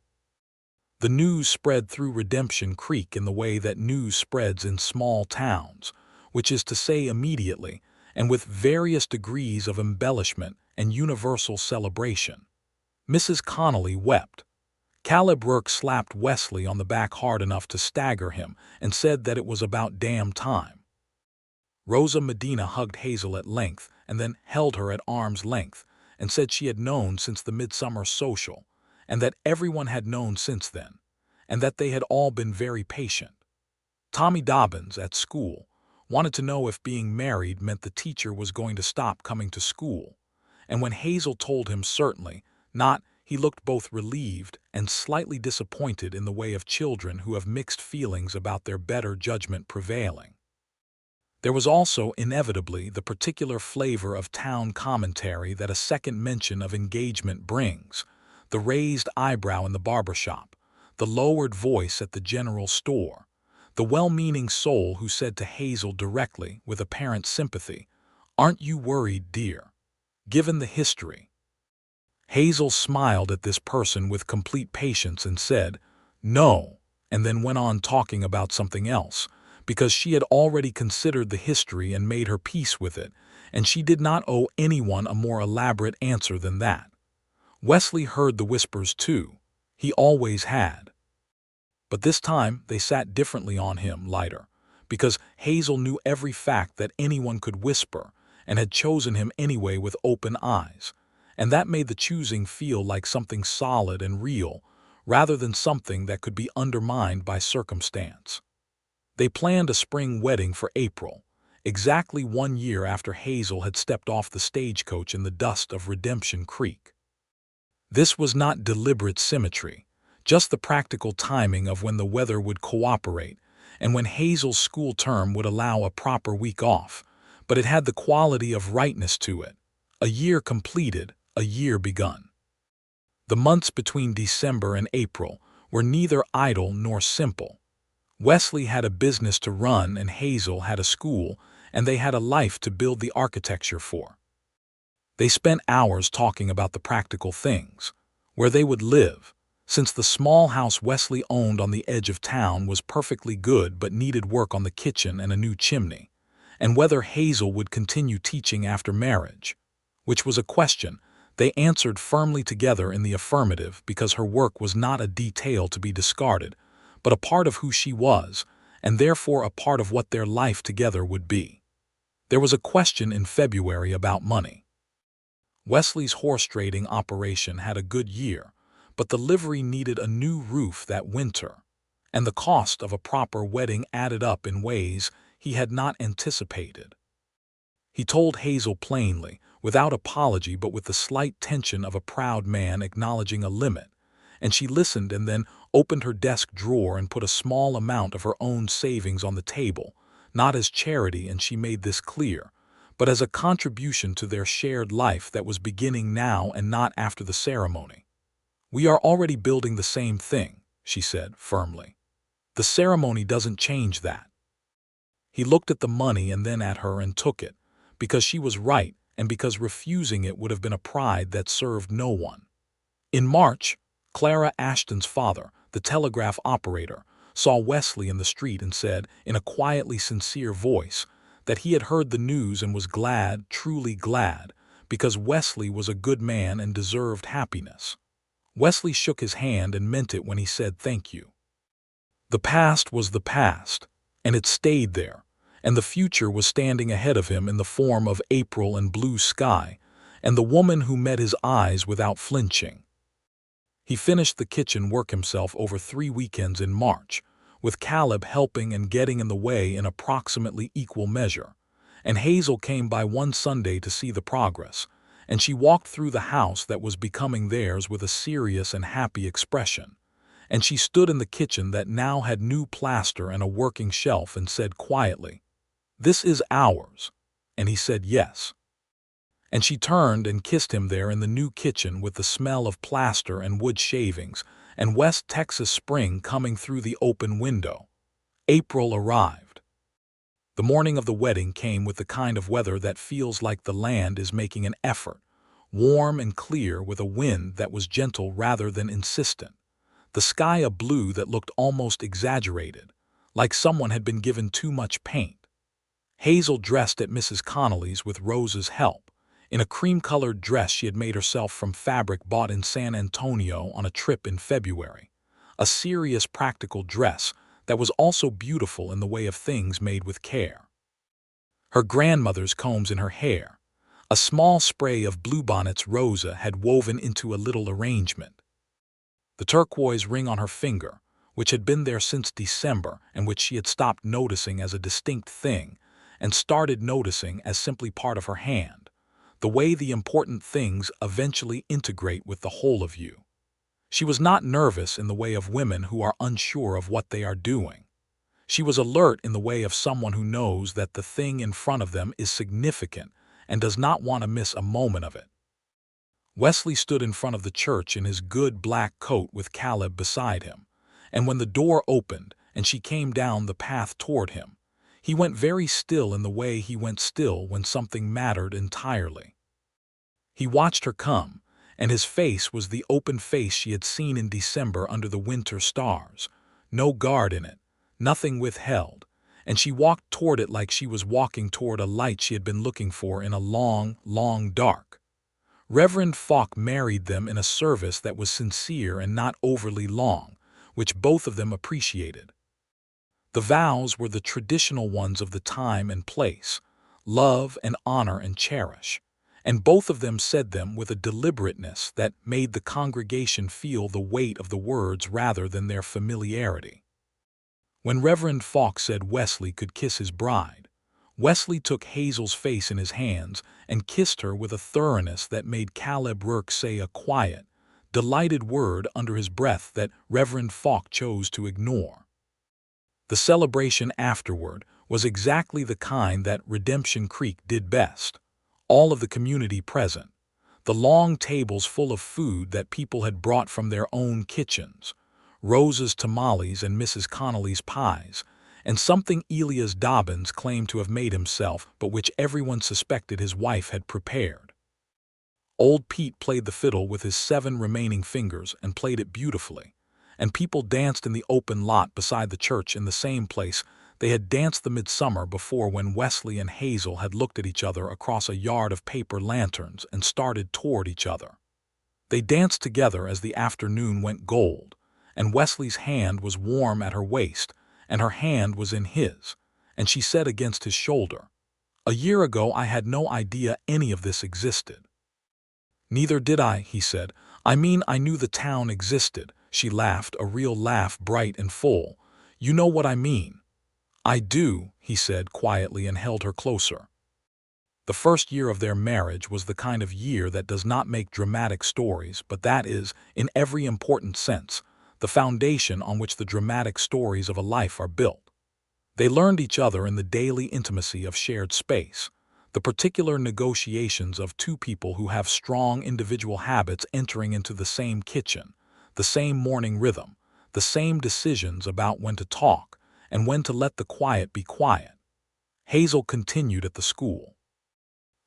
The news spread through Redemption Creek in the way that news spreads in small towns, which is to say immediately, and with various degrees of embellishment and universal celebration. Mrs. Connolly wept. Caleb Rourke slapped Wesley on the back hard enough to stagger him and said that it was about damn time. Rosa Medina hugged Hazel at length and then held her at arm's length and said she had known since the midsummer social, and that everyone had known since then, and that they had all been very patient. Tommy Dobbins, at school, wanted to know if being married meant the teacher was going to stop coming to school, and when Hazel told him certainly not, he looked both relieved and slightly disappointed in the way of children who have mixed feelings about their better judgment prevailing. There was also inevitably the particular flavor of town commentary that a second mention of engagement brings, the raised eyebrow in the barber shop, the lowered voice at the general store, the well-meaning soul who said to Hazel directly, with apparent sympathy, "Aren't you worried, dear? Given the history." Hazel smiled at this person with complete patience and said, "No," and then went on talking about something else, because she had already considered the history and made her peace with it, and she did not owe anyone a more elaborate answer than that. Wesley heard the whispers too. He always had. But this time they sat differently on him, lighter, because Hazel knew every fact that anyone could whisper and had chosen him anyway with open eyes, and that made the choosing feel like something solid and real, rather than something that could be undermined by circumstance. They planned a spring wedding for April, exactly 1 year after Hazel had stepped off the stagecoach in the dust of Redemption Creek. This was not deliberate symmetry, just the practical timing of when the weather would cooperate and when Hazel's school term would allow a proper week off, but it had the quality of rightness to it. A year completed, a year begun. The months between December and April were neither idle nor simple. Wesley had a business to run and Hazel had a school, and they had a life to build the architecture for. They spent hours talking about the practical things, where they would live, since the small house Wesley owned on the edge of town was perfectly good but needed work on the kitchen and a new chimney, and whether Hazel would continue teaching after marriage, which was a question they answered firmly together in the affirmative because her work was not a detail to be discarded, but a part of who she was, and therefore a part of what their life together would be. There was a question in February about money. Wesley's horse trading operation had a good year, but the livery needed a new roof that winter, and the cost of a proper wedding added up in ways he had not anticipated. He told Hazel plainly, without apology but with the slight tension of a proud man acknowledging a limit, and she listened and then opened her desk drawer and put a small amount of her own savings on the table, not as charity, and she made this clear, but as a contribution to their shared life that was beginning now and not after the ceremony. "We are already building the same thing," she said firmly. "The ceremony doesn't change that." He looked at the money and then at her and took it, because she was right and because refusing it would have been a pride that served no one. In March, Clara Ashton's father, the telegraph operator, saw Wesley in the street and said, in a quietly sincere voice, that he had heard the news and was glad, truly glad, because Wesley was a good man and deserved happiness. Wesley shook his hand and meant it when he said thank you. The past was the past, and it stayed there, and the future was standing ahead of him in the form of April and blue sky, and the woman who met his eyes without flinching. He finished the kitchen work himself over 3 weekends in March, with Caleb helping and getting in the way in approximately equal measure, and Hazel came by one Sunday to see the progress, and she walked through the house that was becoming theirs with a serious and happy expression, and she stood in the kitchen that now had new plaster and a working shelf and said quietly, "This is ours," and he said yes. And she turned and kissed him there in the new kitchen with the smell of plaster and wood shavings and West Texas spring coming through the open window. April arrived. The morning of the wedding came with the kind of weather that feels like the land is making an effort, warm and clear with a wind that was gentle rather than insistent, the sky a blue that looked almost exaggerated, like someone had been given too much paint. Hazel dressed at Mrs. Connolly's with Rose's help, in a cream-colored dress she had made herself from fabric bought in San Antonio on a trip in February, a serious practical dress that was also beautiful in the way of things made with care. Her grandmother's combs in her hair, a small spray of bluebonnets Rosa had woven into a little arrangement. The turquoise ring on her finger, which had been there since December and which she had stopped noticing as a distinct thing and started noticing as simply part of her hand, the way the important things eventually integrate with the whole of you. She was not nervous in the way of women who are unsure of what they are doing. She was alert in the way of someone who knows that the thing in front of them is significant and does not want to miss a moment of it. Wesley stood in front of the church in his good black coat with Caleb beside him, and when the door opened and she came down the path toward him, he went very still in the way he went still when something mattered entirely. He watched her come, and his face was the open face she had seen in December under the winter stars, no guard in it, nothing withheld, and she walked toward it like she was walking toward a light she had been looking for in a long, long dark. Reverend Falk married them in a service that was sincere and not overly long, which both of them appreciated. The vows were the traditional ones of the time and place, love and honor and cherish, and both of them said them with a deliberateness that made the congregation feel the weight of the words rather than their familiarity. When Reverend Falk said Wesley could kiss his bride, Wesley took Hazel's face in his hands and kissed her with a thoroughness that made Caleb Rourke say a quiet, delighted word under his breath that Reverend Falk chose to ignore. The celebration afterward was exactly the kind that Redemption Creek did best. All of the community present, the long tables full of food that people had brought from their own kitchens, Rose's tamales and Mrs. Connolly's pies, and something Elias Dobbins claimed to have made himself but which everyone suspected his wife had prepared. Old Pete played the fiddle with his 7 remaining fingers and played it beautifully, and people danced in the open lot beside the church in the same place they had danced the midsummer before when Wesley and Hazel had looked at each other across a yard of paper lanterns and started toward each other. They danced together as the afternoon went gold, and Wesley's hand was warm at her waist, and her hand was in his, and she said against his shoulder, "A year ago I had no idea any of this existed." "Neither did I," he said. "I mean I knew the town existed." She laughed, a real laugh, bright and full. "You know what I mean." "I do," he said quietly and held her closer. The first year of their marriage was the kind of year that does not make dramatic stories, but that is, in every important sense, the foundation on which the dramatic stories of a life are built. They learned each other in the daily intimacy of shared space, the particular negotiations of two people who have strong individual habits entering into the same kitchen, the same morning rhythm, the same decisions about when to talk and when to let the quiet be quiet. Hazel continued at the school.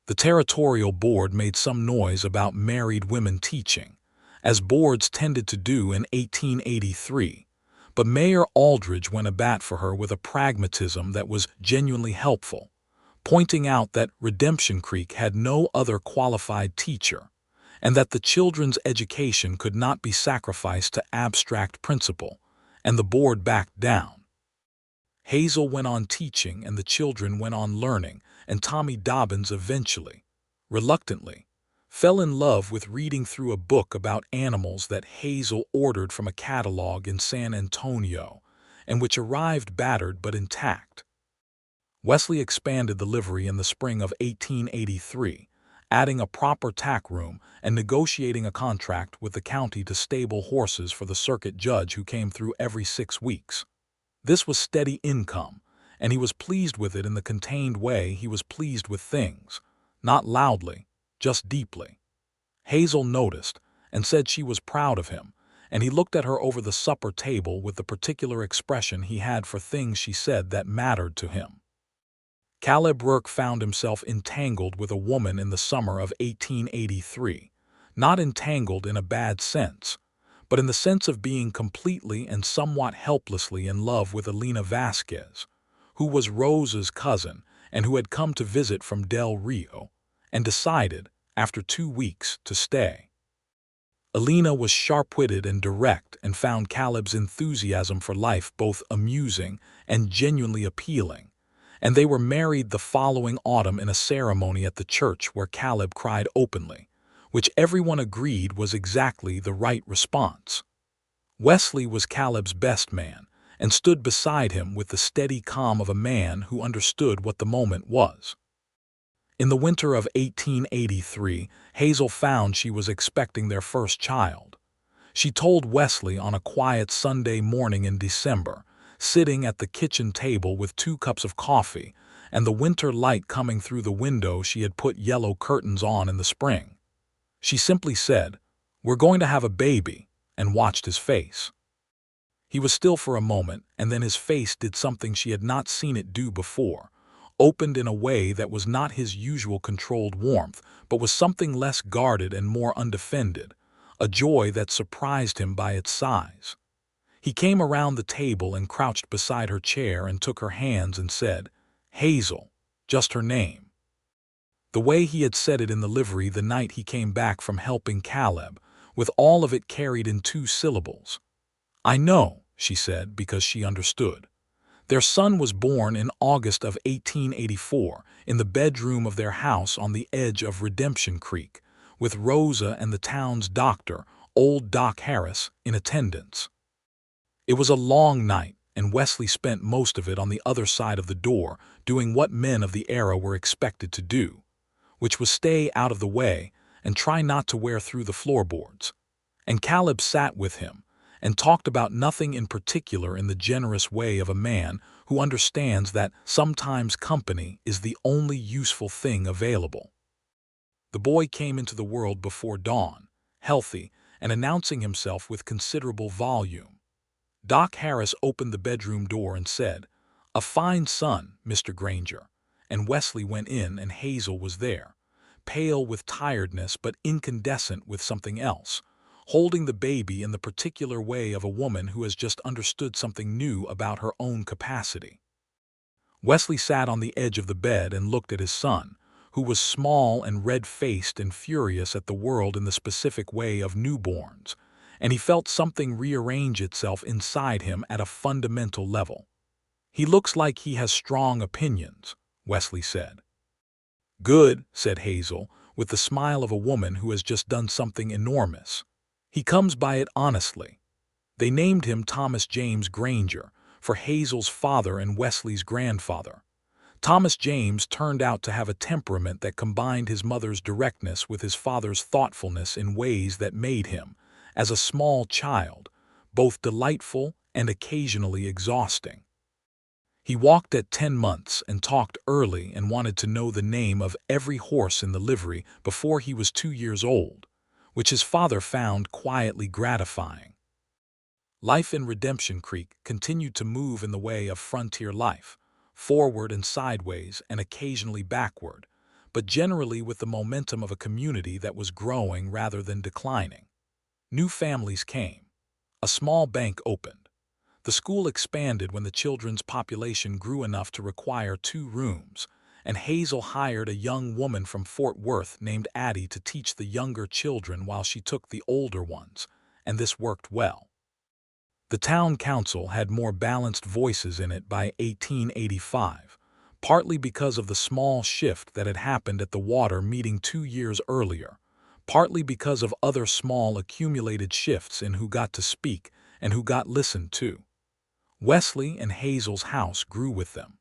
The territorial board made some noise about married women teaching, as boards tended to do in 1883, but Mayor Aldridge went a bat for her with a pragmatism that was genuinely helpful, pointing out that Redemption Creek had no other qualified teacher, and that the children's education could not be sacrificed to abstract principle, and the board backed down. Hazel went on teaching and the children went on learning, and Tommy Dobbins eventually, reluctantly, fell in love with reading through a book about animals that Hazel ordered from a catalog in San Antonio, and which arrived battered but intact. Wesley expanded the livery in the spring of 1883, adding a proper tack room and negotiating a contract with the county to stable horses for the circuit judge who came through every 6 weeks. This was steady income, and he was pleased with it in the contained way he was pleased with things, not loudly, just deeply. Hazel noticed and said she was proud of him, and he looked at her over the supper table with the particular expression he had for things she said that mattered to him. Caleb Rourke found himself entangled with a woman in the summer of 1883, not entangled in a bad sense, but in the sense of being completely and somewhat helplessly in love with Elena Vasquez, who was Rose's cousin and who had come to visit from Del Rio, and decided, after 2 weeks, to stay. Elena was sharp-witted and direct and found Caleb's enthusiasm for life both amusing and genuinely appealing, and they were married the following autumn in a ceremony at the church where Caleb cried openly, which everyone agreed was exactly the right response. Wesley was Caleb's best man and stood beside him with the steady calm of a man who understood what the moment was. In the winter of 1883, Hazel found she was expecting their first child. She told Wesley on a quiet Sunday morning in December, sitting at the kitchen table with 2 cups of coffee and the winter light coming through the window she had put yellow curtains on in the spring. She simply said, "We're going to have a baby," and watched his face. He was still for a moment, and then his face did something she had not seen it do before, opened in a way that was not his usual controlled warmth, but was something less guarded and more undefended, a joy that surprised him by its size. He came around the table and crouched beside her chair and took her hands and said, "Hazel," just her name. The way he had said it in the livery the night he came back from helping Caleb, with all of it carried in 2 syllables. "I know," she said, because she understood. Their son was born in August of 1884 in the bedroom of their house on the edge of Redemption Creek, with Rosa and the town's doctor, old Doc Harris, in attendance. It was a long night, and Wesley spent most of it on the other side of the door, doing what men of the era were expected to do, which was stay out of the way and try not to wear through the floorboards. And Caleb sat with him and talked about nothing in particular in the generous way of a man who understands that sometimes company is the only useful thing available. The boy came into the world before dawn, healthy, and announcing himself with considerable volume. Doc Harris opened the bedroom door and said, "A fine son, Mr. Granger," and Wesley went in and Hazel was there, pale with tiredness but incandescent with something else, holding the baby in the particular way of a woman who has just understood something new about her own capacity. Wesley sat on the edge of the bed and looked at his son, who was small and red-faced and furious at the world in the specific way of newborns, and he felt something rearrange itself inside him at a fundamental level. "He looks like he has strong opinions," Wesley said. "Good," said Hazel, with the smile of a woman who has just done something enormous. "He comes by it honestly." They named him Thomas James Granger, for Hazel's father and Wesley's grandfather. Thomas James turned out to have a temperament that combined his mother's directness with his father's thoughtfulness in ways that made him, as a small child, both delightful and occasionally exhausting. He walked at 10 months and talked early and wanted to know the name of every horse in the livery before he was 2 years old, which his father found quietly gratifying. Life in Redemption Creek continued to move in the way of frontier life, forward and sideways and occasionally backward, but generally with the momentum of a community that was growing rather than declining. New families came. A small bank opened. The school expanded when the children's population grew enough to require 2 rooms, and Hazel hired a young woman from Fort Worth named Addie to teach the younger children while she took the older ones, and this worked well. The town council had more balanced voices in it by 1885, partly because of the small shift that had happened at the water meeting 2 years earlier, partly because of other small accumulated shifts in who got to speak and who got listened to. Wesley and Hazel's house grew with them.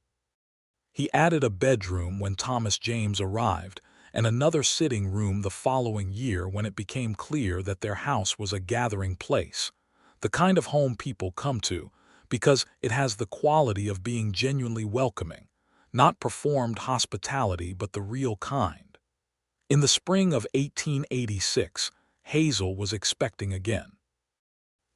He added a bedroom when Thomas James arrived and another sitting room the following year when it became clear that their house was a gathering place, the kind of home people come to because it has the quality of being genuinely welcoming, not performed hospitality but the real kind. In the spring of 1886, Hazel was expecting again.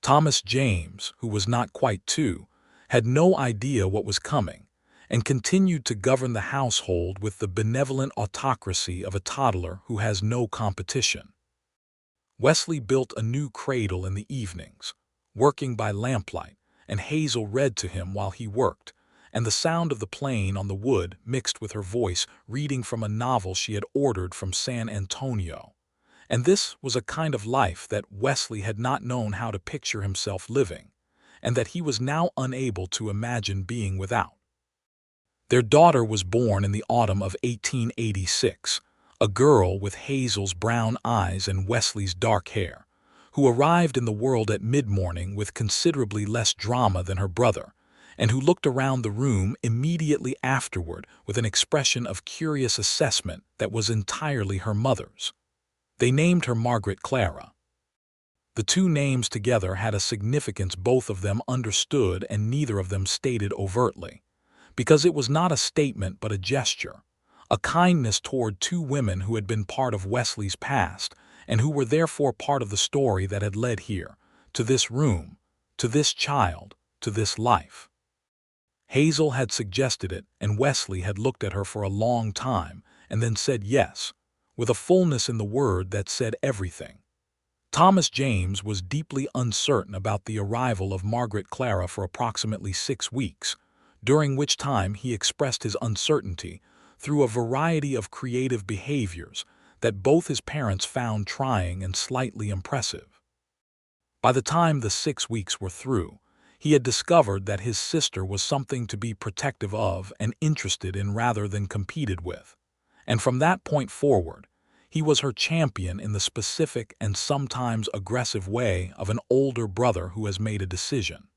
Thomas James, who was not quite 2, had no idea what was coming and continued to govern the household with the benevolent autocracy of a toddler who has no competition. Wesley built a new cradle in the evenings, working by lamplight, and Hazel read to him while he worked, and the sound of the plane on the wood mixed with her voice reading from a novel she had ordered from San Antonio. And this was a kind of life that Wesley had not known how to picture himself living, and that he was now unable to imagine being without. Their daughter was born in the autumn of 1886, a girl with Hazel's brown eyes and Wesley's dark hair, who arrived in the world at mid-morning with considerably less drama than her brother, and who looked around the room immediately afterward with an expression of curious assessment that was entirely her mother's. They named her Margaret Clara. The 2 names together had a significance both of them understood and neither of them stated overtly, because it was not a statement but a gesture, a kindness toward 2 women who had been part of Wesley's past and who were therefore part of the story that had led here, to this room, to this child, to this life. Hazel had suggested it, and Wesley had looked at her for a long time and then said yes, with a fullness in the word that said everything. Thomas James was deeply uncertain about the arrival of Margaret Clara for approximately 6 weeks, during which time he expressed his uncertainty through a variety of creative behaviors that both his parents found trying and slightly impressive. By the time the 6 weeks were through, he had discovered that his sister was something to be protective of and interested in rather than competed with, and from that point forward, he was her champion in the specific and sometimes aggressive way of an older brother who has made a decision.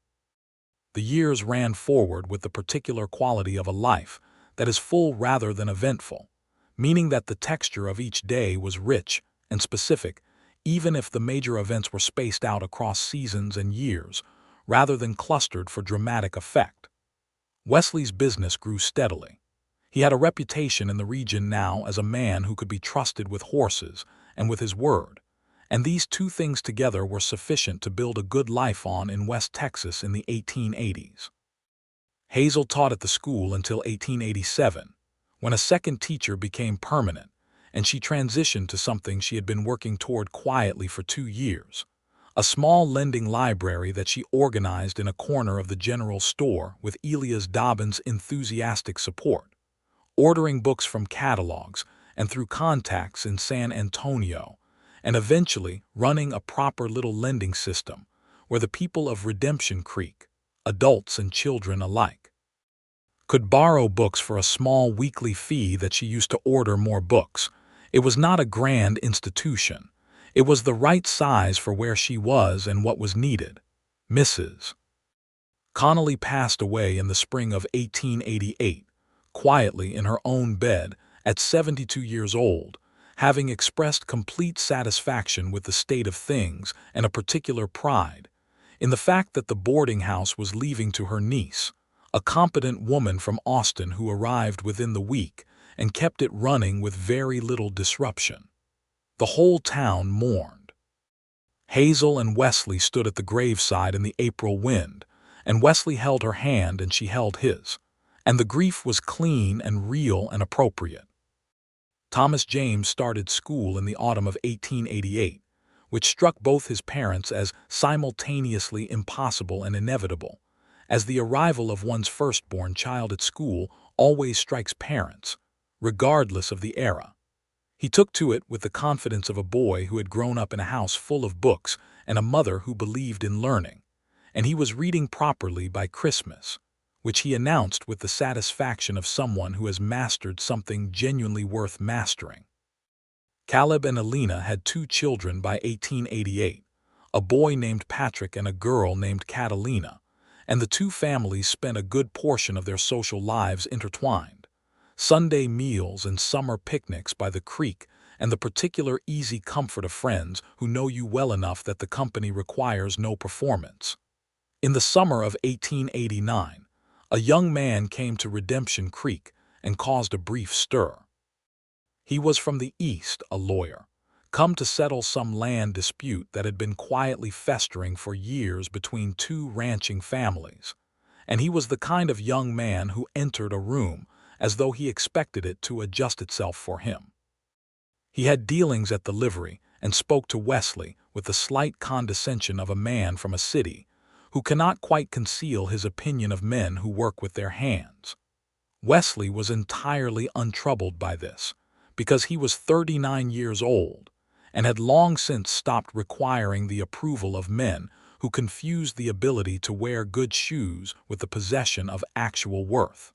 The years ran forward with the particular quality of a life that is full rather than eventful, meaning that the texture of each day was rich and specific, even if the major events were spaced out across seasons and years, rather than clustered for dramatic effect. Wesley's business grew steadily. He had a reputation in the region now as a man who could be trusted with horses and with his word, and these two things together were sufficient to build a good life on in West Texas in the 1880s. Hazel taught at the school until 1887, when a second teacher became permanent, and she transitioned to something she had been working toward quietly for 2 years, a small lending library that she organized in a corner of the general store with Elias Dobbins' enthusiastic support, ordering books from catalogs and through contacts in San Antonio, and eventually running a proper little lending system where the people of Redemption Creek, adults and children alike, could borrow books for a small weekly fee that she used to order more books. It was not a grand institution. It was the right size for where she was and what was needed. Mrs. Connolly passed away in the spring of 1888, quietly in her own bed at 72 years old, having expressed complete satisfaction with the state of things and a particular pride in the fact that the boarding house was leaving to her niece, a competent woman from Austin who arrived within the week and kept it running with very little disruption. The whole town mourned. Hazel and Wesley stood at the graveside in the April wind, and Wesley held her hand and she held his, and the grief was clean and real and appropriate. Thomas James started school in the autumn of 1888, which struck both his parents as simultaneously impossible and inevitable, as the arrival of one's firstborn child at school always strikes parents, regardless of the era. He took to it with the confidence of a boy who had grown up in a house full of books and a mother who believed in learning, and he was reading properly by Christmas, which he announced with the satisfaction of someone who has mastered something genuinely worth mastering. Caleb and Alina had 2 children by 1888, a boy named Patrick and a girl named Catalina, and the 2 families spent a good portion of their social lives intertwined. Sunday meals and summer picnics by the creek, and the particular easy comfort of friends who know you well enough that the company requires no performance. In the summer of 1889, a young man came to Redemption Creek and caused a brief stir. He was from the East, a lawyer, come to settle some land dispute that had been quietly festering for years between 2 ranching families, and he was the kind of young man who entered a room as though he expected it to adjust itself for him. He had dealings at the livery and spoke to Wesley with the slight condescension of a man from a city who cannot quite conceal his opinion of men who work with their hands. Wesley was entirely untroubled by this, because he was 39 years old and had long since stopped requiring the approval of men who confused the ability to wear good shoes with the possession of actual worth.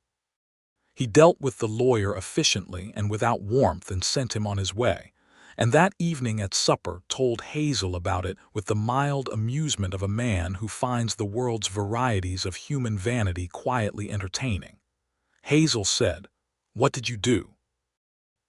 He dealt with the lawyer efficiently and without warmth and sent him on his way, and that evening at supper told Hazel about it with the mild amusement of a man who finds the world's varieties of human vanity quietly entertaining. Hazel said, "What did you do?"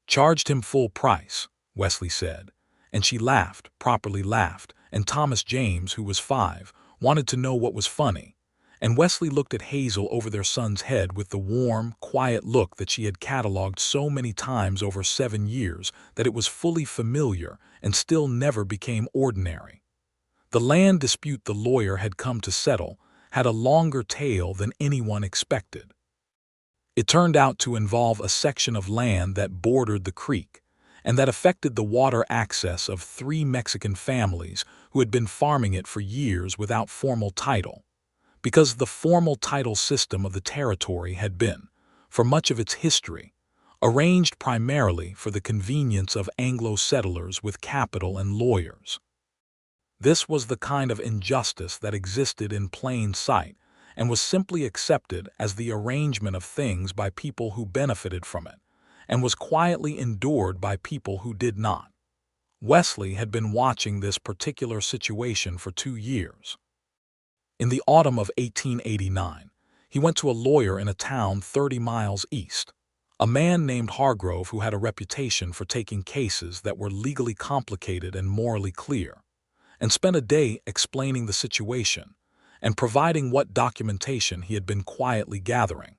"Charged him full price," Wesley said, and she laughed, properly laughed, and Thomas James, who was 5, wanted to know what was funny, And Wesley looked at Hazel over their son's head with the warm, quiet look that she had cataloged so many times over 7 years that it was fully familiar and still never became ordinary. The land dispute the lawyer had come to settle had a longer tale than anyone expected. It turned out to involve a section of land that bordered the creek, and that affected the water access of 3 Mexican families who had been farming it for years without formal title, because the formal title system of the territory had been, for much of its history, arranged primarily for the convenience of Anglo settlers with capital and lawyers. This was the kind of injustice that existed in plain sight and was simply accepted as the arrangement of things by people who benefited from it, and was quietly endured by people who did not. Wesley had been watching this particular situation for 2 years. In the autumn of 1889, he went to a lawyer in a town 30 miles east, a man named Hargrove who had a reputation for taking cases that were legally complicated and morally clear, and spent a day explaining the situation and providing what documentation he had been quietly gathering,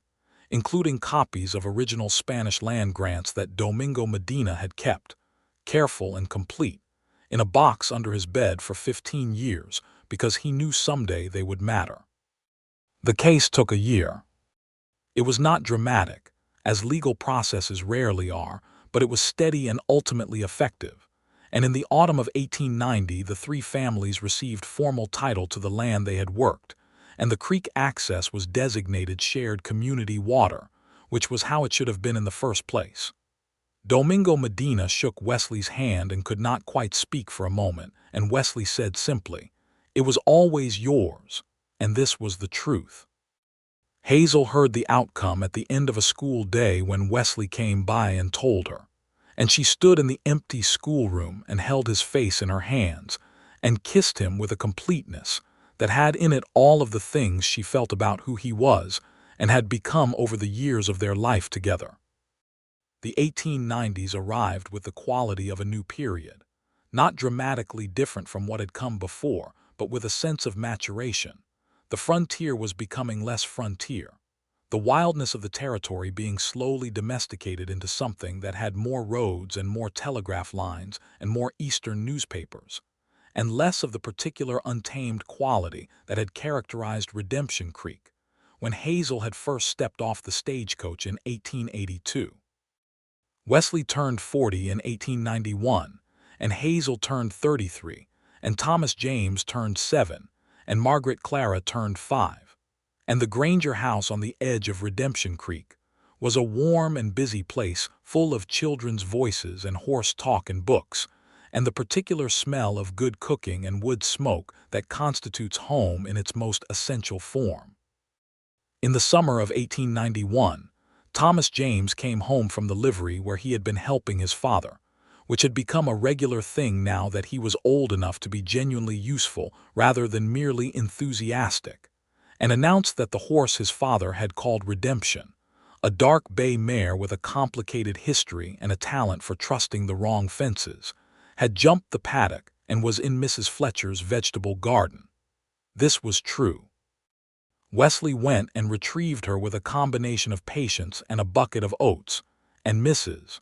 including copies of original Spanish land grants that Domingo Medina had kept, careful and complete, in a box under his bed for 15 years because he knew someday they would matter. The case took a year. It was not dramatic, as legal processes rarely are, but it was steady and ultimately effective. And in the autumn of 1890, the 3 families received formal title to the land they had worked, and the creek access was designated shared community water, which was how it should have been in the first place. Domingo Medina shook Wesley's hand and could not quite speak for a moment, and Wesley said simply, "It was always yours," and this was the truth. Hazel heard the outcome at the end of a school day when Wesley came by and told her, and she stood in the empty schoolroom and held his face in her hands and kissed him with a completeness that had in it all of the things she felt about who he was and had become over the years of their life together. The 1890s arrived with the quality of a new period, not dramatically different from what had come before, but with a sense of maturation. The frontier was becoming less frontier, the wildness of the territory being slowly domesticated into something that had more roads and more telegraph lines and more Eastern newspapers, and less of the particular untamed quality that had characterized Redemption Creek when Hazel had first stepped off the stagecoach in 1882. Wesley turned 40 in 1891, and Hazel turned 33, and Thomas James turned 7, and Margaret Clara turned 5. And the Granger house on the edge of Redemption Creek was a warm and busy place full of children's voices and horse talk and books, and the particular smell of good cooking and wood smoke that constitutes home in its most essential form. In the summer of 1891, Thomas James came home from the livery where he had been helping his father, which had become a regular thing now that he was old enough to be genuinely useful rather than merely enthusiastic, and announced that the horse his father had called Redemption, a dark bay mare with a complicated history and a talent for trusting the wrong fences, had jumped the paddock and was in Mrs. Fletcher's vegetable garden. This was true. Wesley went and retrieved her with a combination of patience and a bucket of oats, and Mrs.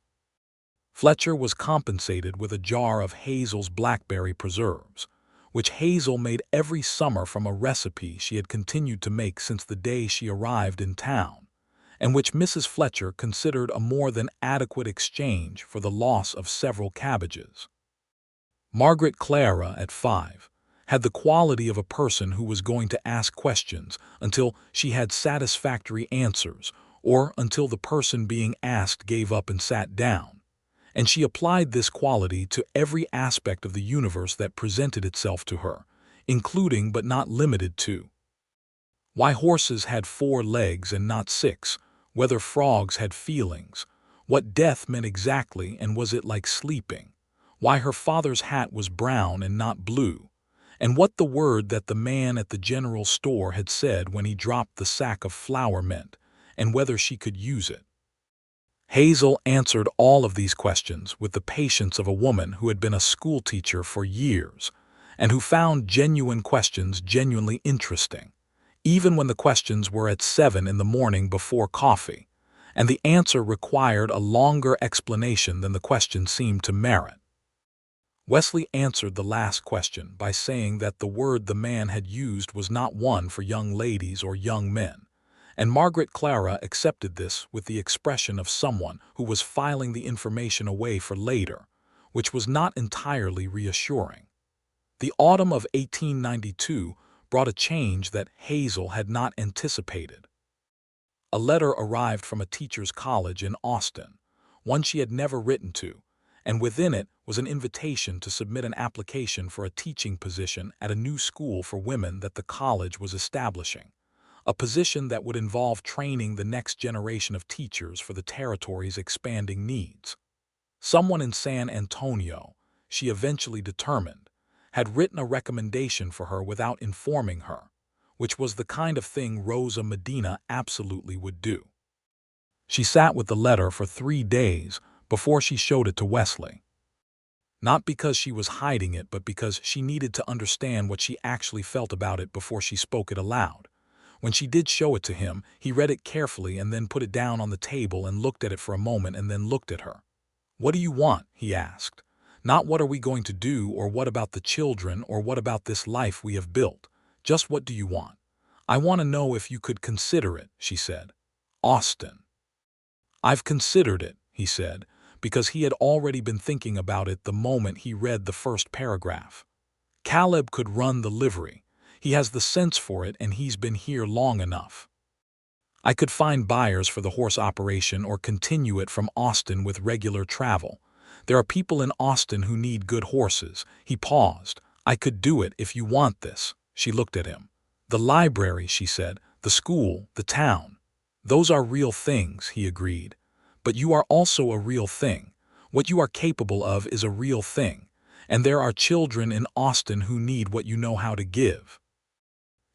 Fletcher was compensated with a jar of Hazel's blackberry preserves, which Hazel made every summer from a recipe she had continued to make since the day she arrived in town, and which Mrs. Fletcher considered a more than adequate exchange for the loss of several cabbages. Margaret Clara, at 5, had the quality of a person who was going to ask questions until she had satisfactory answers, or until the person being asked gave up and sat down, and she applied this quality to every aspect of the universe that presented itself to her, including but not limited to why horses had 4 legs and not 6, whether frogs had feelings, what death meant exactly and was it like sleeping, why her father's hat was brown and not blue, and what the word that the man at the general store had said when he dropped the sack of flour meant, and whether she could use it. Hazel answered all of these questions with the patience of a woman who had been a schoolteacher for years, and who found genuine questions genuinely interesting, even when the questions were at 7 in the morning before coffee, and the answer required a longer explanation than the question seemed to merit. Wesley answered the last question by saying that the word the man had used was not one for young ladies or young men, and Margaret Clara accepted this with the expression of someone who was filing the information away for later, which was not entirely reassuring. The autumn of 1892 brought a change that Hazel had not anticipated. A letter arrived from a teacher's college in Austin, one she had never written to, and within it was an invitation to submit an application for a teaching position at a new school for women that the college was establishing, a position that would involve training the next generation of teachers for the territory's expanding needs. Someone in San Antonio, she eventually determined, had written a recommendation for her without informing her, which was the kind of thing Rosa Medina absolutely would do. She sat with the letter for 3 days before she showed it to Wesley. Not because she was hiding it, but because she needed to understand what she actually felt about it before she spoke it aloud. When she did show it to him, he read it carefully and then put it down on the table and looked at it for a moment and then looked at her. "What do you want?" he asked. "Not what are we going to do, or what about the children, or what about this life we have built. Just what do you want?" "I want to know if you could consider it," she said. "Austin." "I've considered it," he said, because he had already been thinking about it the moment he read the first paragraph. "Caleb could run the livery. He has the sense for it, and he's been here long enough. I could find buyers for the horse operation or continue it from Austin with regular travel. There are people in Austin who need good horses." He paused. "I could do it if you want this." She looked at him. "The library," she said, "the school, the town. Those are real things," he agreed. "But you are also a real thing. What you are capable of is a real thing. And there are children in Austin who need what you know how to give."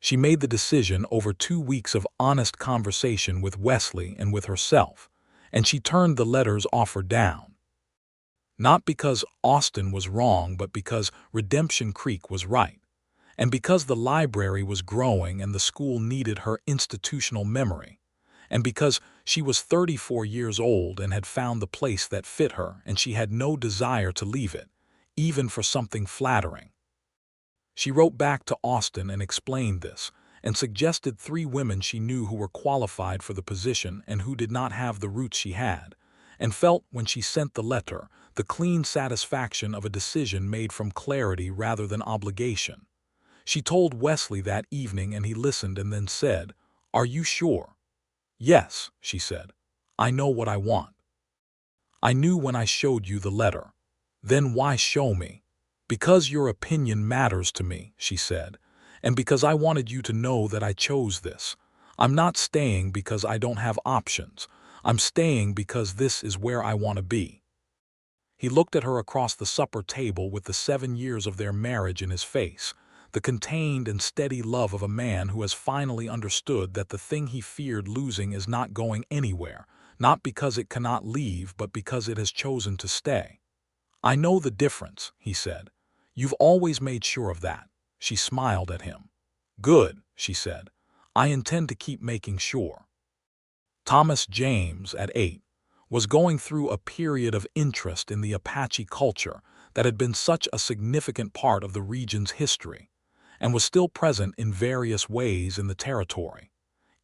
She made the decision over 2 weeks of honest conversation with Wesley and with herself, and she turned the letter's offer down. Not because Austin was wrong, but because Redemption Creek was right, and because the library was growing and the school needed her institutional memory, and because she was 34 years old and had found the place that fit her, and she had no desire to leave it, even for something flattering. She wrote back to Austin and explained this, and suggested 3 women she knew who were qualified for the position and who did not have the roots she had, and felt, when she sent the letter, the clean satisfaction of a decision made from clarity rather than obligation. She told Wesley that evening, and he listened and then said, "Are you sure?" "Yes," she said. "I know what I want." "I knew when I showed you the letter." "Then why show me?" "Because your opinion matters to me," she said, "and because I wanted you to know that I chose this. I'm not staying because I don't have options. I'm staying because this is where I want to be." He looked at her across the supper table with the 7 years of their marriage in his face, the contained and steady love of a man who has finally understood that the thing he feared losing is not going anywhere, not because it cannot leave, but because it has chosen to stay. "I know the difference," he said. "You've always made sure of that." She smiled at him. "Good," she said. "I intend to keep making sure." Thomas James, at 8, was going through a period of interest in the Apache culture that had been such a significant part of the region's history, and was still present in various ways in the territory,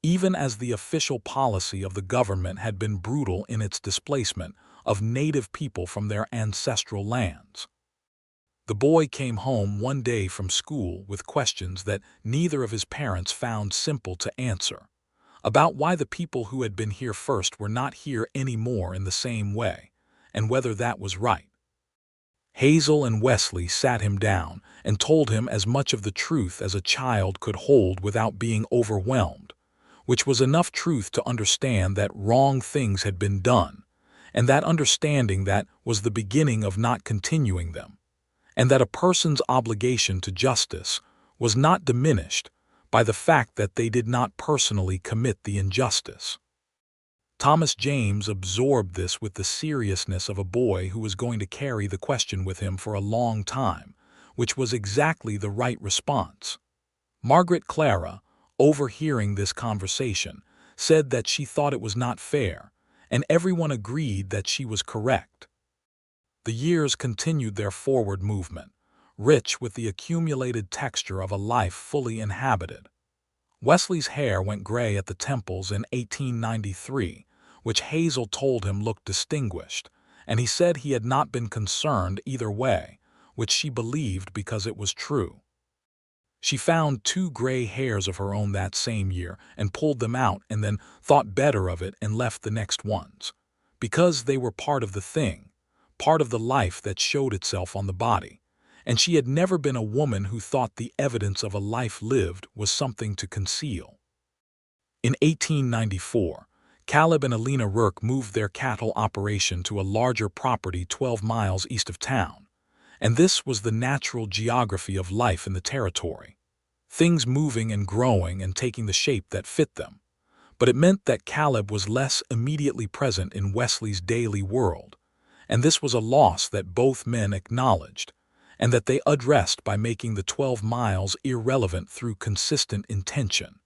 even as the official policy of the government had been brutal in its displacement of native people from their ancestral lands. The boy came home one day from school with questions that neither of his parents found simple to answer, about why the people who had been here first were not here anymore in the same way, and whether that was right. Hazel and Wesley sat him down and told him as much of the truth as a child could hold without being overwhelmed, which was enough truth to understand that wrong things had been done, and that understanding that was the beginning of not continuing them, and that a person's obligation to justice was not diminished by the fact that they did not personally commit the injustice. Thomas James absorbed this with the seriousness of a boy who was going to carry the question with him for a long time, which was exactly the right response. Margaret Clara, overhearing this conversation, said that she thought it was not fair, and everyone agreed that she was correct. The years continued their forward movement, rich with the accumulated texture of a life fully inhabited. Wesley's hair went gray at the temples in 1893, which Hazel told him looked distinguished, and he said he had not been concerned either way, which she believed because it was true. She found 2 gray hairs of her own that same year and pulled them out and then thought better of it and left the next ones, because they were part of the thing, part of the life that showed itself on the body, and she had never been a woman who thought the evidence of a life lived was something to conceal. In 1894, Caleb and Alina Rourke moved their cattle operation to a larger property 12 miles east of town, and this was the natural geography of life in the territory, things moving and growing and taking the shape that fit them. But it meant that Caleb was less immediately present in Wesley's daily world, and this was a loss that both men acknowledged, and that they addressed by making the 12 miles irrelevant through consistent intention.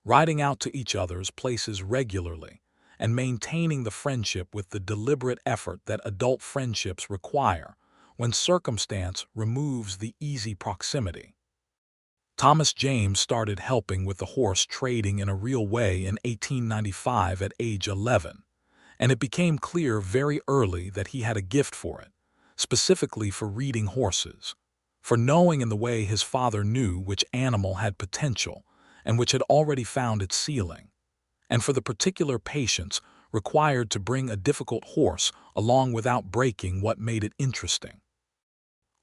Riding out to each other's places regularly, and maintaining the friendship with the deliberate effort that adult friendships require when circumstance removes the easy proximity. Thomas James started helping with the horse trading in a real way in 1895 at age 11, and it became clear very early that he had a gift for it, specifically for reading horses, for knowing in the way his father knew which animal had potential and which had already found its ceiling, and for the particular patience required to bring a difficult horse along without breaking what made it interesting.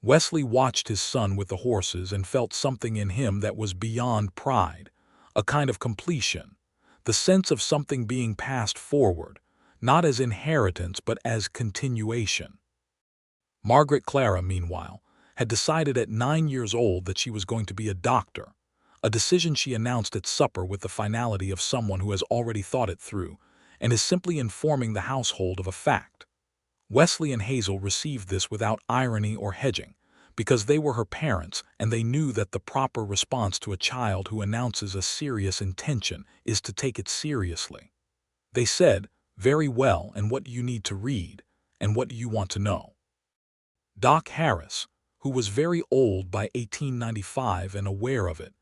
Wesley watched his son with the horses and felt something in him that was beyond pride, a kind of completion, the sense of something being passed forward, not as inheritance but as continuation. Margaret Clara, meanwhile, had decided at 9 years old that she was going to be a doctor, a decision she announced at supper with the finality of someone who has already thought it through and is simply informing the household of a fact. Wesley and Hazel received this without irony or hedging, because they were her parents and they knew that the proper response to a child who announces a serious intention is to take it seriously. They said, "Very well, and what do you need to read, and what do you want to know?" Doc Harris, who was very old by 1895 and aware of it,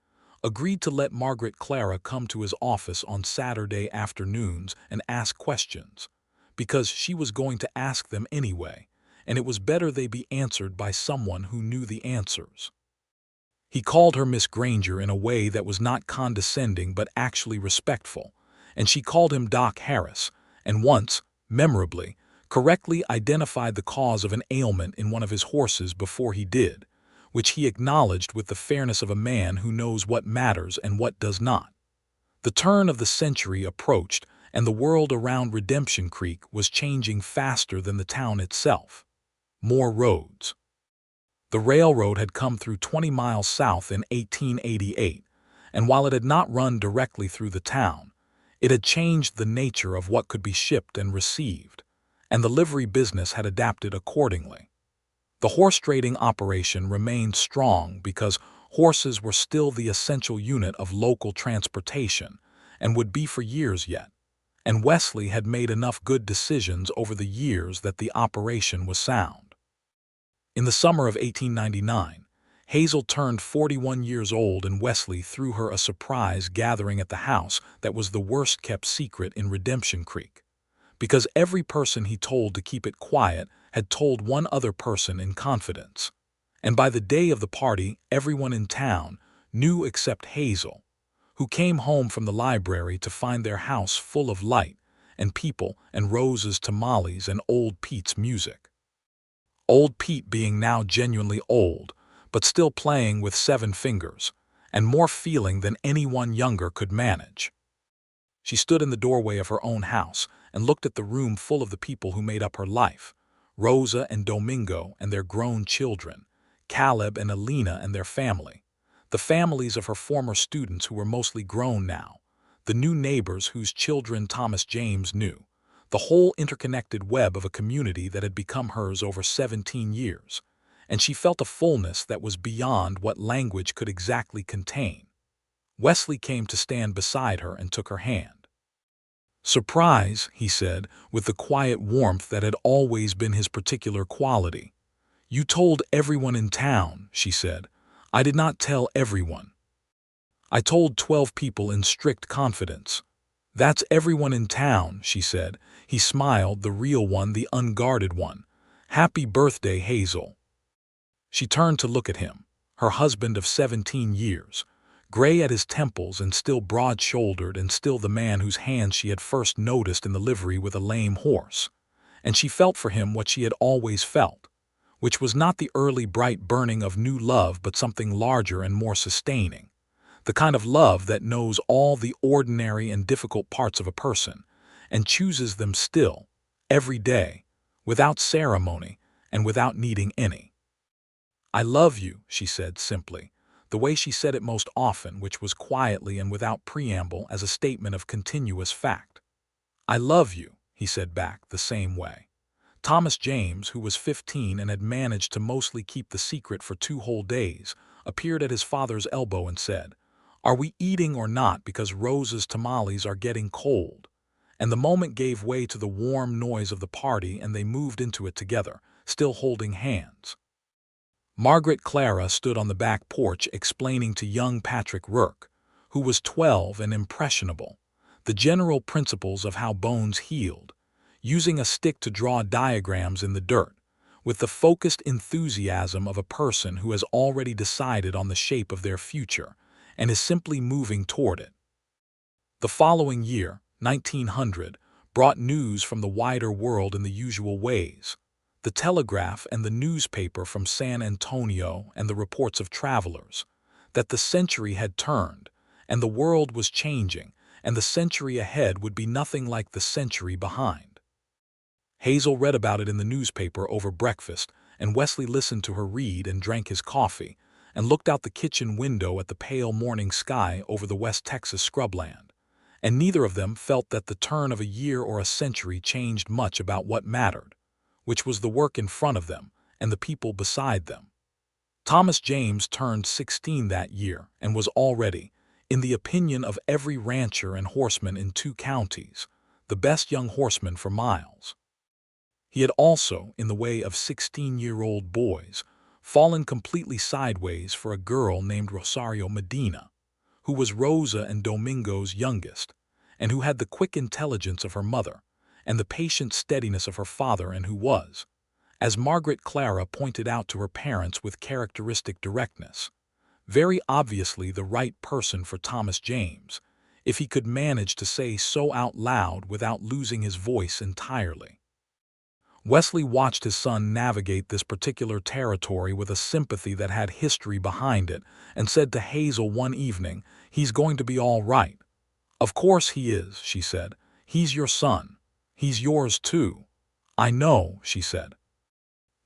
agreed to let Margaret Clara come to his office on Saturday afternoons and ask questions, because she was going to ask them anyway, and it was better they be answered by someone who knew the answers. He called her Miss Granger in a way that was not condescending but actually respectful, and she called him Doc Harris, and once, memorably, correctly identified the cause of an ailment in one of his horses before he did, which he acknowledged with the fairness of a man who knows what matters and what does not. The turn of the century approached, and the world around Redemption Creek was changing faster than the town itself. More roads. The railroad had come through 20 miles south in 1888, and while it had not run directly through the town, it had changed the nature of what could be shipped and received, and the livery business had adapted accordingly. The horse trading operation remained strong because horses were still the essential unit of local transportation and would be for years yet, and Wesley had made enough good decisions over the years that the operation was sound. In the summer of 1899, Hazel turned 41 years old and Wesley threw her a surprise gathering at the house that was the worst-kept secret in Redemption Creek, because every person he told to keep it quiet had told one other person in confidence, and by the day of the party everyone in town knew except Hazel, who came home from the library to find their house full of light and people and Rose's tamales and Old Pete's music. Old Pete being now genuinely old, but still playing with 7 fingers, and more feeling than anyone younger could manage. She stood in the doorway of her own house and looked at the room full of the people who made up her life, Rosa and Domingo and their grown children, Caleb and Alina and their family, the families of her former students who were mostly grown now, the new neighbors whose children Thomas James knew, the whole interconnected web of a community that had become hers over 17 years, and she felt a fullness that was beyond what language could exactly contain. Wesley came to stand beside her and took her hand. "Surprise," he said, with the quiet warmth that had always been his particular quality. "You told everyone in town," she said. "I did not tell everyone. I told 12 people in strict confidence." "That's everyone in town," she said. He smiled, the real one, the unguarded one. "Happy birthday, Hazel." She turned to look at him, her husband of 17 years, gray at his temples and still broad-shouldered and still the man whose hands she had first noticed in the livery with a lame horse. And she felt for him what she had always felt, which was not the early bright burning of new love but something larger and more sustaining. The kind of love that knows all the ordinary and difficult parts of a person and chooses them still, every day, without ceremony and without needing any. "I love you," she said simply, the way she said it most often, which was quietly and without preamble as a statement of continuous fact. "I love you," he said back the same way. Thomas James, who was 15 and had managed to mostly keep the secret for 2 whole days, appeared at his father's elbow and said, "Are we eating or not, because Rose's tamales are getting cold?" And the moment gave way to the warm noise of the party and they moved into it together, still holding hands. Margaret Clara stood on the back porch explaining to young Patrick Rourke, who was 12 and impressionable, the general principles of how bones healed, using a stick to draw diagrams in the dirt, with the focused enthusiasm of a person who has already decided on the shape of their future and is simply moving toward it. The following year, 1900, brought news from the wider world in the usual ways. The telegraph and the newspaper from San Antonio and the reports of travelers, that the century had turned, and the world was changing, and the century ahead would be nothing like the century behind. Hazel read about it in the newspaper over breakfast, and Wesley listened to her read and drank his coffee, and looked out the kitchen window at the pale morning sky over the West Texas scrubland. And neither of them felt that the turn of a year or a century changed much about what mattered, which was the work in front of them and the people beside them. Thomas James turned 16 that year and was already, in the opinion of every rancher and horseman in 2 counties, the best young horseman for miles. He had also, in the way of 16-year-old boys, fallen completely sideways for a girl named Rosario Medina, who was Rosa and Domingo's youngest, and who had the quick intelligence of her mother and the patient steadiness of her father, and who was, as Margaret Clara pointed out to her parents with characteristic directness, very obviously the right person for Thomas James, if he could manage to say so out loud without losing his voice entirely. Wesley watched his son navigate this particular territory with a sympathy that had history behind it, and said to Hazel one evening, "He's going to be all right." "Of course he is," she said. "He's your son. He's yours too." "I know," she said.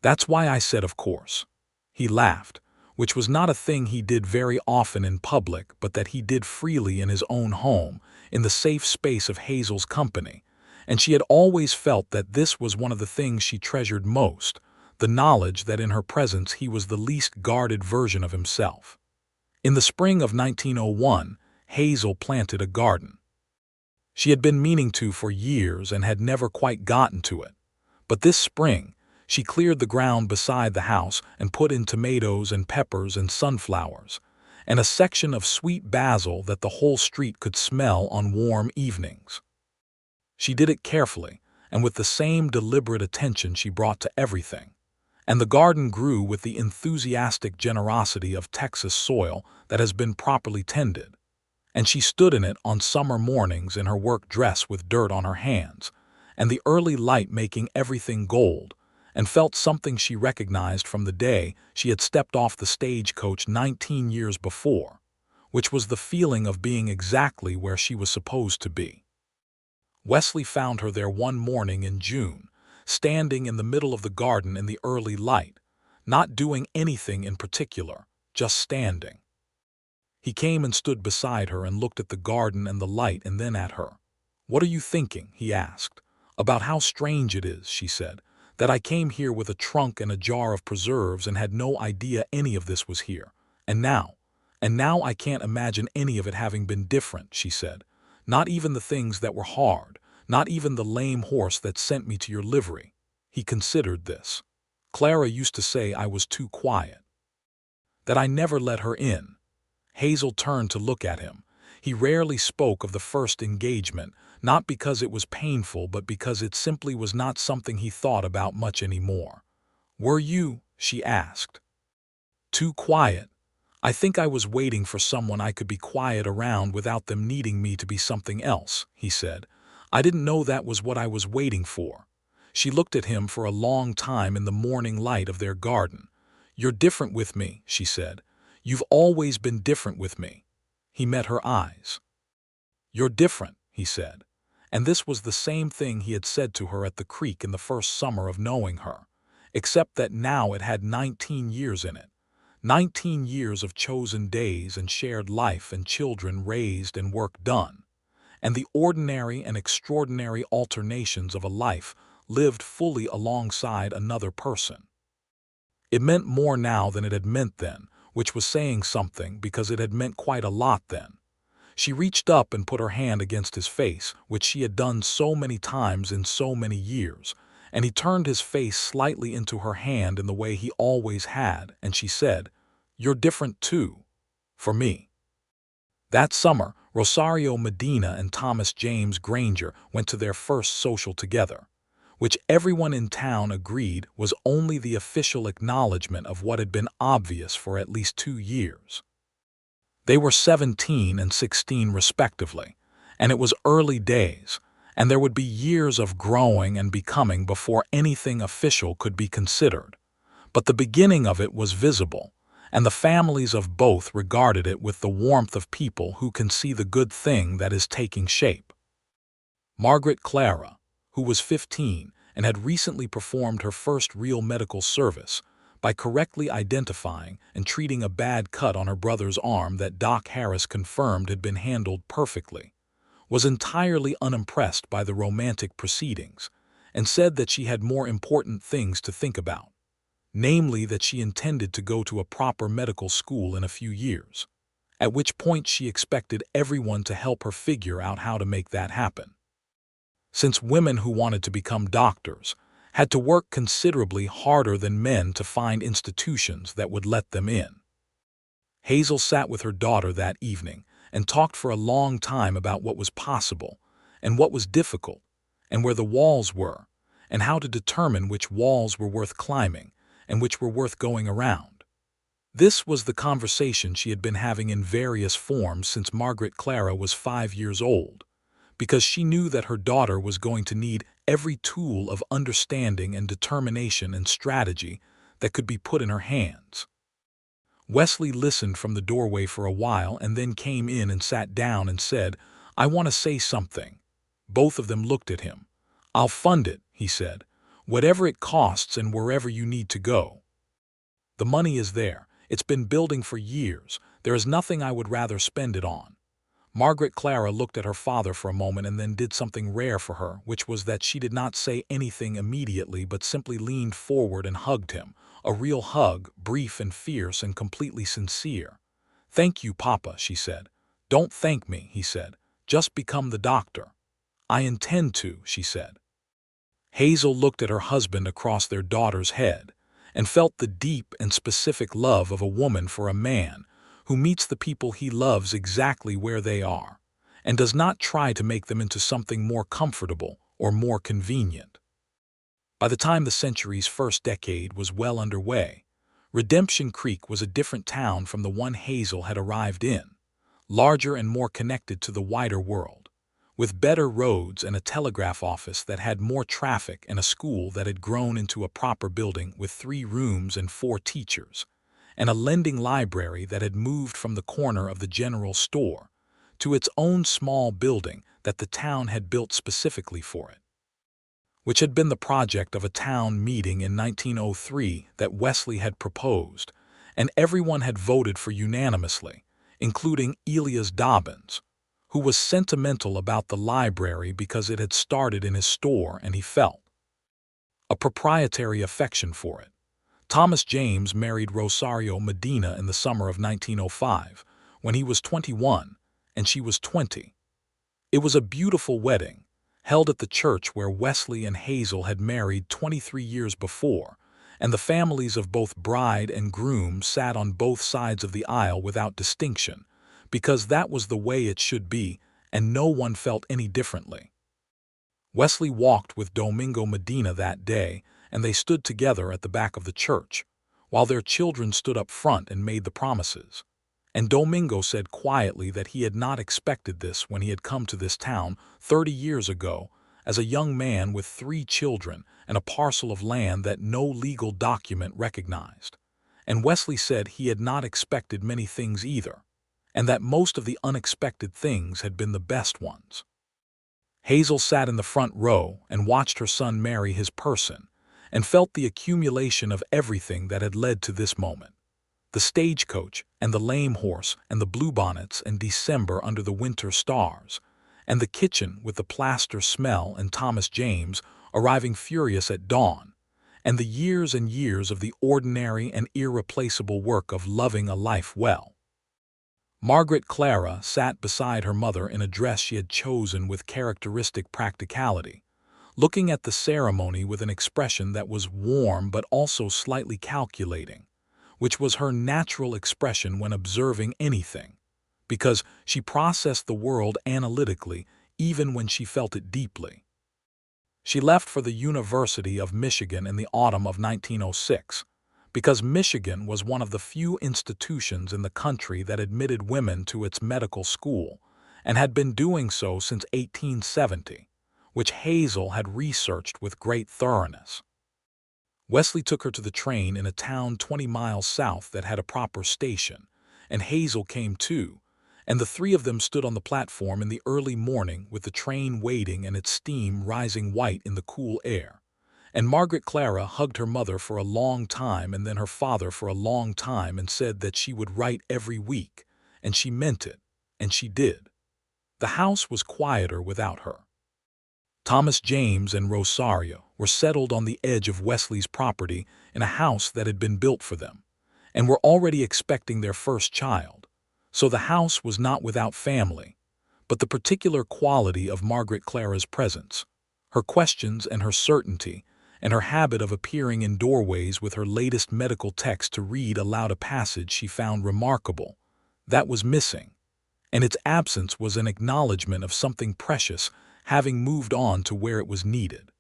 "That's why I said of course." He laughed, which was not a thing he did very often in public, but that he did freely in his own home, in the safe space of Hazel's company. And she had always felt that this was one of the things she treasured most, the knowledge that in her presence he was the least guarded version of himself. In the spring of 1901, Hazel planted a garden. She had been meaning to for years and had never quite gotten to it. But this spring, she cleared the ground beside the house and put in tomatoes and peppers and sunflowers, and a section of sweet basil that the whole street could smell on warm evenings. She did it carefully, and with the same deliberate attention she brought to everything, and the garden grew with the enthusiastic generosity of Texas soil that has been properly tended. And she stood in it on summer mornings in her work dress with dirt on her hands, and the early light making everything gold, and felt something she recognized from the day she had stepped off the stagecoach 19 years before, which was the feeling of being exactly where she was supposed to be. Wesley found her there one morning in June, standing in the middle of the garden in the early light, not doing anything in particular, just standing. He came and stood beside her and looked at the garden and the light and then at her. "What are you thinking?" he asked. "About how strange it is," she said, "that I came here with a trunk and a jar of preserves and had no idea any of this was here. And now, And now I can't imagine any of it having been different, she said. Not even the things that were hard, not even the lame horse that sent me to your livery. He considered this. Clara used to say I was too quiet, that I never let her in. Hazel turned to look at him. He rarely spoke of the first engagement, not because it was painful, but because it simply was not something he thought about much anymore. Were you, she asked, too quiet? I think I was waiting for someone I could be quiet around without them needing me to be something else, he said. I didn't know that was what I was waiting for. She looked at him for a long time in the morning light of their garden. You're different with me, she said. You've always been different with me. He met her eyes. You're different, he said. And this was the same thing he had said to her at the creek in the first summer of knowing her, except that now it had 19 years in it. 19 years of chosen days and shared life and children raised and work done, and the ordinary and extraordinary alternations of a life lived fully alongside another person. It meant more now than it had meant then, which was saying something because it had meant quite a lot then. She reached up and put her hand against his face, which she had done so many times in so many years, and he turned his face slightly into her hand in the way he always had, and she said, You're different too, for me. That summer, Rosario Medina and Thomas James Granger went to their first social together, which everyone in town agreed was only the official acknowledgement of what had been obvious for at least 2 years. They were 17 and 16 respectively, and it was early days, and there would be years of growing and becoming before anything official could be considered. But the beginning of it was visible, and the families of both regarded it with the warmth of people who can see the good thing that is taking shape. Margaret Clara, who was 15 and had recently performed her first real medical service, by correctly identifying and treating a bad cut on her brother's arm that Doc Harris confirmed had been handled perfectly, was entirely unimpressed by the romantic proceedings, and said that she had more important things to think about, namely that she intended to go to a proper medical school in a few years, at which point she expected everyone to help her figure out how to make that happen. Since women who wanted to become doctors had to work considerably harder than men to find institutions that would let them in. Hazel sat with her daughter that evening and talked for a long time about what was possible and what was difficult and where the walls were and how to determine which walls were worth climbing and which were worth going around. This was the conversation she had been having in various forms since Margaret Clara was 5 years old, because she knew that her daughter was going to need every tool of understanding and determination and strategy that could be put in her hands. Wesley listened from the doorway for a while and then came in and sat down and said, I want to say something. Both of them looked at him. I'll fund it, he said, whatever it costs and wherever you need to go. The money is there. It's been building for years. There is nothing I would rather spend it on. Margaret Clara looked at her father for a moment and then did something rare for her, which was that she did not say anything immediately but simply leaned forward and hugged him, a real hug, brief and fierce and completely sincere. Thank you, Papa, she said. Don't thank me, he said. Just become the doctor. I intend to, she said. Hazel looked at her husband across their daughter's head and felt the deep and specific love of a woman for a man who meets the people he loves exactly where they are, and does not try to make them into something more comfortable or more convenient. By the time the century's first decade was well underway, Redemption Creek was a different town from the one Hazel had arrived in, larger and more connected to the wider world, with better roads and a telegraph office that had more traffic and a school that had grown into a proper building with 3 rooms and 4 teachers, and a lending library that had moved from the corner of the general store to its own small building that the town had built specifically for it, which had been the project of a town meeting in 1903 that Wesley had proposed, and everyone had voted for unanimously, including Elias Dobbins, who was sentimental about the library because it had started in his store and he felt a proprietary affection for it. Thomas James married Rosario Medina in the summer of 1905, when he was 21 and she was 20. It was a beautiful wedding, held at the church where Wesley and Hazel had married 23 years before, and the families of both bride and groom sat on both sides of the aisle without distinction, because that was the way it should be, and no one felt any differently. Wesley walked with Domingo Medina that day, and they stood together at the back of the church, while their children stood up front and made the promises. And Domingo said quietly that he had not expected this when he had come to this town 30 years ago as a young man with 3 children and a parcel of land that no legal document recognized. And Wesley said he had not expected many things either, and that most of the unexpected things had been the best ones. Hazel sat in the front row and watched her son marry his person, and felt the accumulation of everything that had led to this moment. The stagecoach, and the lame horse, and the bluebonnets, and December under the winter stars, and the kitchen with the plaster smell and Thomas James arriving furious at dawn, and the years and years of the ordinary and irreplaceable work of loving a life well. Margaret Clara sat beside her mother in a dress she had chosen with characteristic practicality, looking at the ceremony with an expression that was warm but also slightly calculating, which was her natural expression when observing anything, because she processed the world analytically even when she felt it deeply. She left for the University of Michigan in the autumn of 1906, because Michigan was one of the few institutions in the country that admitted women to its medical school, and had been doing so since 1870, which Hazel had researched with great thoroughness. Wesley took her to the train in a town 20 miles south that had a proper station, and Hazel came too, and the 3 of them stood on the platform in the early morning with the train waiting and its steam rising white in the cool air. And Margaret Clara hugged her mother for a long time and then her father for a long time and said that she would write every week, and she meant it, and she did. The house was quieter without her. Thomas James and Rosario were settled on the edge of Wesley's property in a house that had been built for them, and were already expecting their first child. So the house was not without family, but the particular quality of Margaret Clara's presence, her questions and her certainty, and her habit of appearing in doorways with her latest medical text to read aloud a passage she found remarkable, that was missing, and its absence was an acknowledgment of something precious having moved on to where it was needed.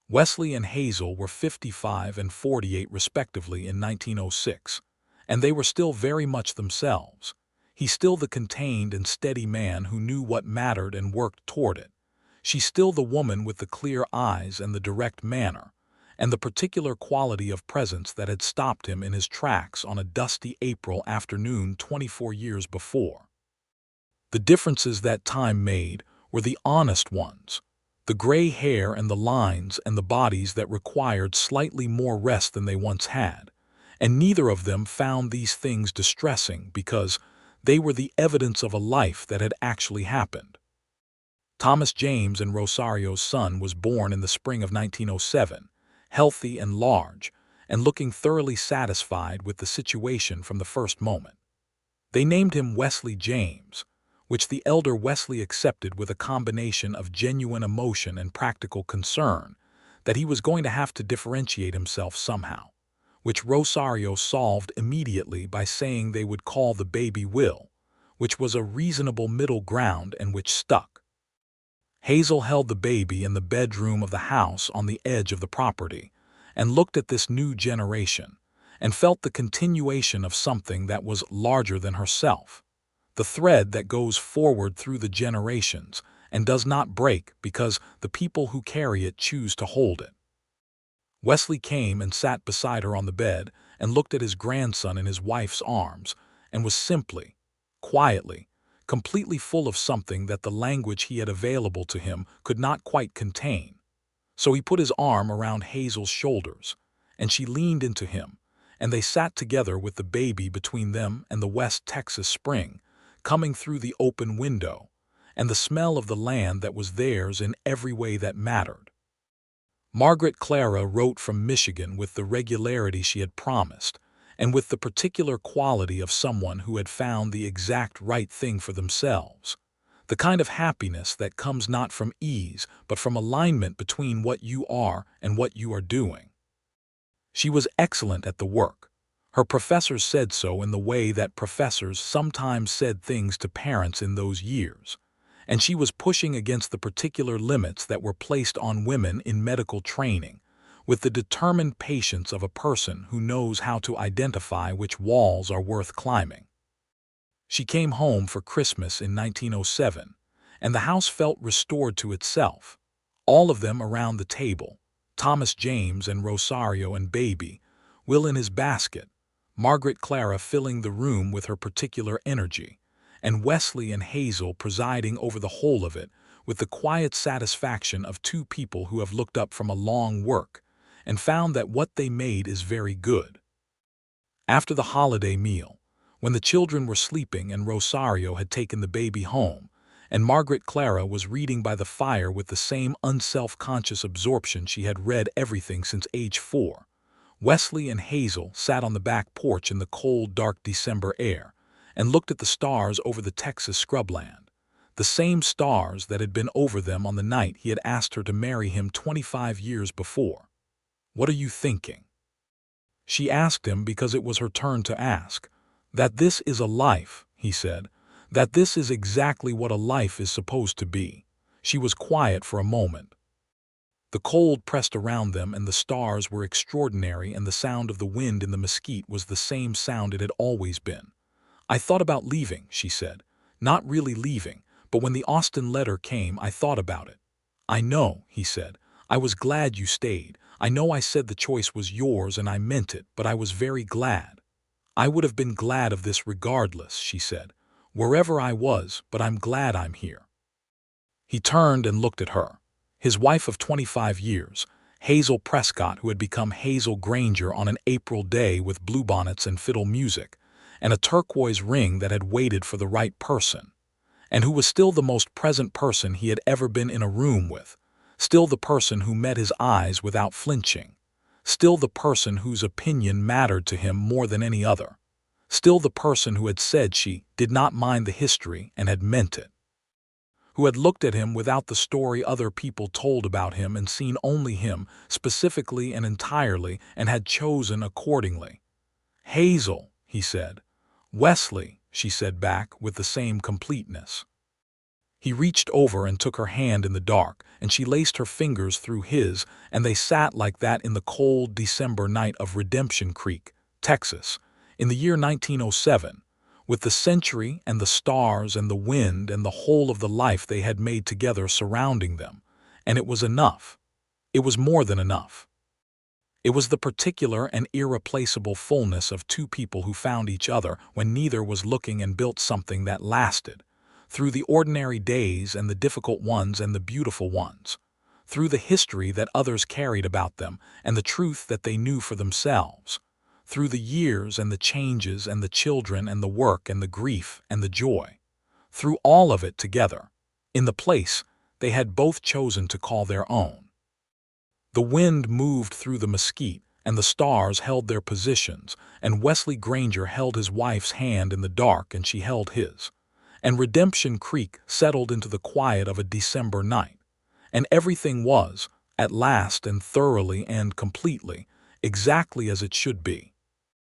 Wesley and Hazel were 55 and 48 respectively in 1906, and they were still very much themselves. He still the contained and steady man who knew what mattered and worked toward it. She still the woman with the clear eyes and the direct manner, and the particular quality of presence that had stopped him in his tracks on a dusty April afternoon 24 years before. The differences that time made were the honest ones, the gray hair and the lines and the bodies that required slightly more rest than they once had, and neither of them found these things distressing because they were the evidence of a life that had actually happened. Thomas James and Rosario's son was born in the spring of 1907, healthy and large, and looking thoroughly satisfied with the situation from the first moment. They named him Wesley James, which the elder Wesley accepted with a combination of genuine emotion and practical concern that he was going to have to differentiate himself somehow, which Rosario solved immediately by saying they would call the baby Will, which was a reasonable middle ground and which stuck. Hazel held the baby in the bedroom of the house on the edge of the property and looked at this new generation and felt the continuation of something that was larger than herself, the thread that goes forward through the generations and does not break because the people who carry it choose to hold it. Wesley came and sat beside her on the bed and looked at his grandson in his wife's arms and was simply, quietly, completely full of something that the language he had available to him could not quite contain. So he put his arm around Hazel's shoulders, and she leaned into him, and they sat together with the baby between them and the West Texas spring, coming through the open window, and the smell of the land that was theirs in every way that mattered. Margaret Clara wrote from Michigan with the regularity she had promised, and with the particular quality of someone who had found the exact right thing for themselves. The kind of happiness that comes not from ease, but from alignment between what you are and what you are doing. She was excellent at the work. Her professors said so in the way that professors sometimes said things to parents in those years. And she was pushing against the particular limits that were placed on women in medical training, with the determined patience of a person who knows how to identify which walls are worth climbing. She came home for Christmas in 1907, and the house felt restored to itself. All of them around the table, Thomas James and Rosario and baby, Will in his basket, Margaret Clara filling the room with her particular energy, and Wesley and Hazel presiding over the whole of it with the quiet satisfaction of two people who have looked up from a long work and found that what they made is very good. After the holiday meal, when the children were sleeping and Rosario had taken the baby home, and Margaret Clara was reading by the fire with the same unself-conscious absorption she had read everything since age 4, Wesley and Hazel sat on the back porch in the cold, dark December air and looked at the stars over the Texas scrubland, the same stars that had been over them on the night he had asked her to marry him 25 years before. "What are you thinking?" She asked him because it was her turn to ask. "That this is a life," he said. "That this is exactly what a life is supposed to be." She was quiet for a moment. The cold pressed around them and the stars were extraordinary, and the sound of the wind in the mesquite was the same sound it had always been. "I thought about leaving," she said. "Not really leaving, but when the Austin letter came I thought about it." "I know," he said. "I was glad you stayed. I know I said the choice was yours and I meant it, but I was very glad." "I would have been glad of this regardless," she said, "wherever I was, but I'm glad I'm here." He turned and looked at her. His wife of 25 years, Hazel Prescott, who had become Hazel Granger on an April day with bluebonnets and fiddle music, and a turquoise ring that had waited for the right person, and who was still the most present person he had ever been in a room with, still the person who met his eyes without flinching, still the person whose opinion mattered to him more than any other, still the person who had said she did not mind the history and had meant it, who had looked at him without the story other people told about him and seen only him specifically and entirely and had chosen accordingly. "Hazel," he said. "Wesley," she said back with the same completeness. He reached over and took her hand in the dark, and she laced her fingers through his, and they sat like that in the cold December night of Redemption Creek, Texas, in the year 1907, with the century and the stars and the wind and the whole of the life they had made together surrounding them, and it was enough. It was more than enough. It was the particular and irreplaceable fullness of two people who found each other when neither was looking and built something that lasted, through the ordinary days and the difficult ones and the beautiful ones, through the history that others carried about them and the truth that they knew for themselves, through the years and the changes and the children and the work and the grief and the joy, through all of it together, in the place they had both chosen to call their own. The wind moved through the mesquite, and the stars held their positions, and Wesley Granger held his wife's hand in the dark and she held his, and Redemption Creek settled into the quiet of a December night, and everything was, at last and thoroughly and completely, exactly as it should be.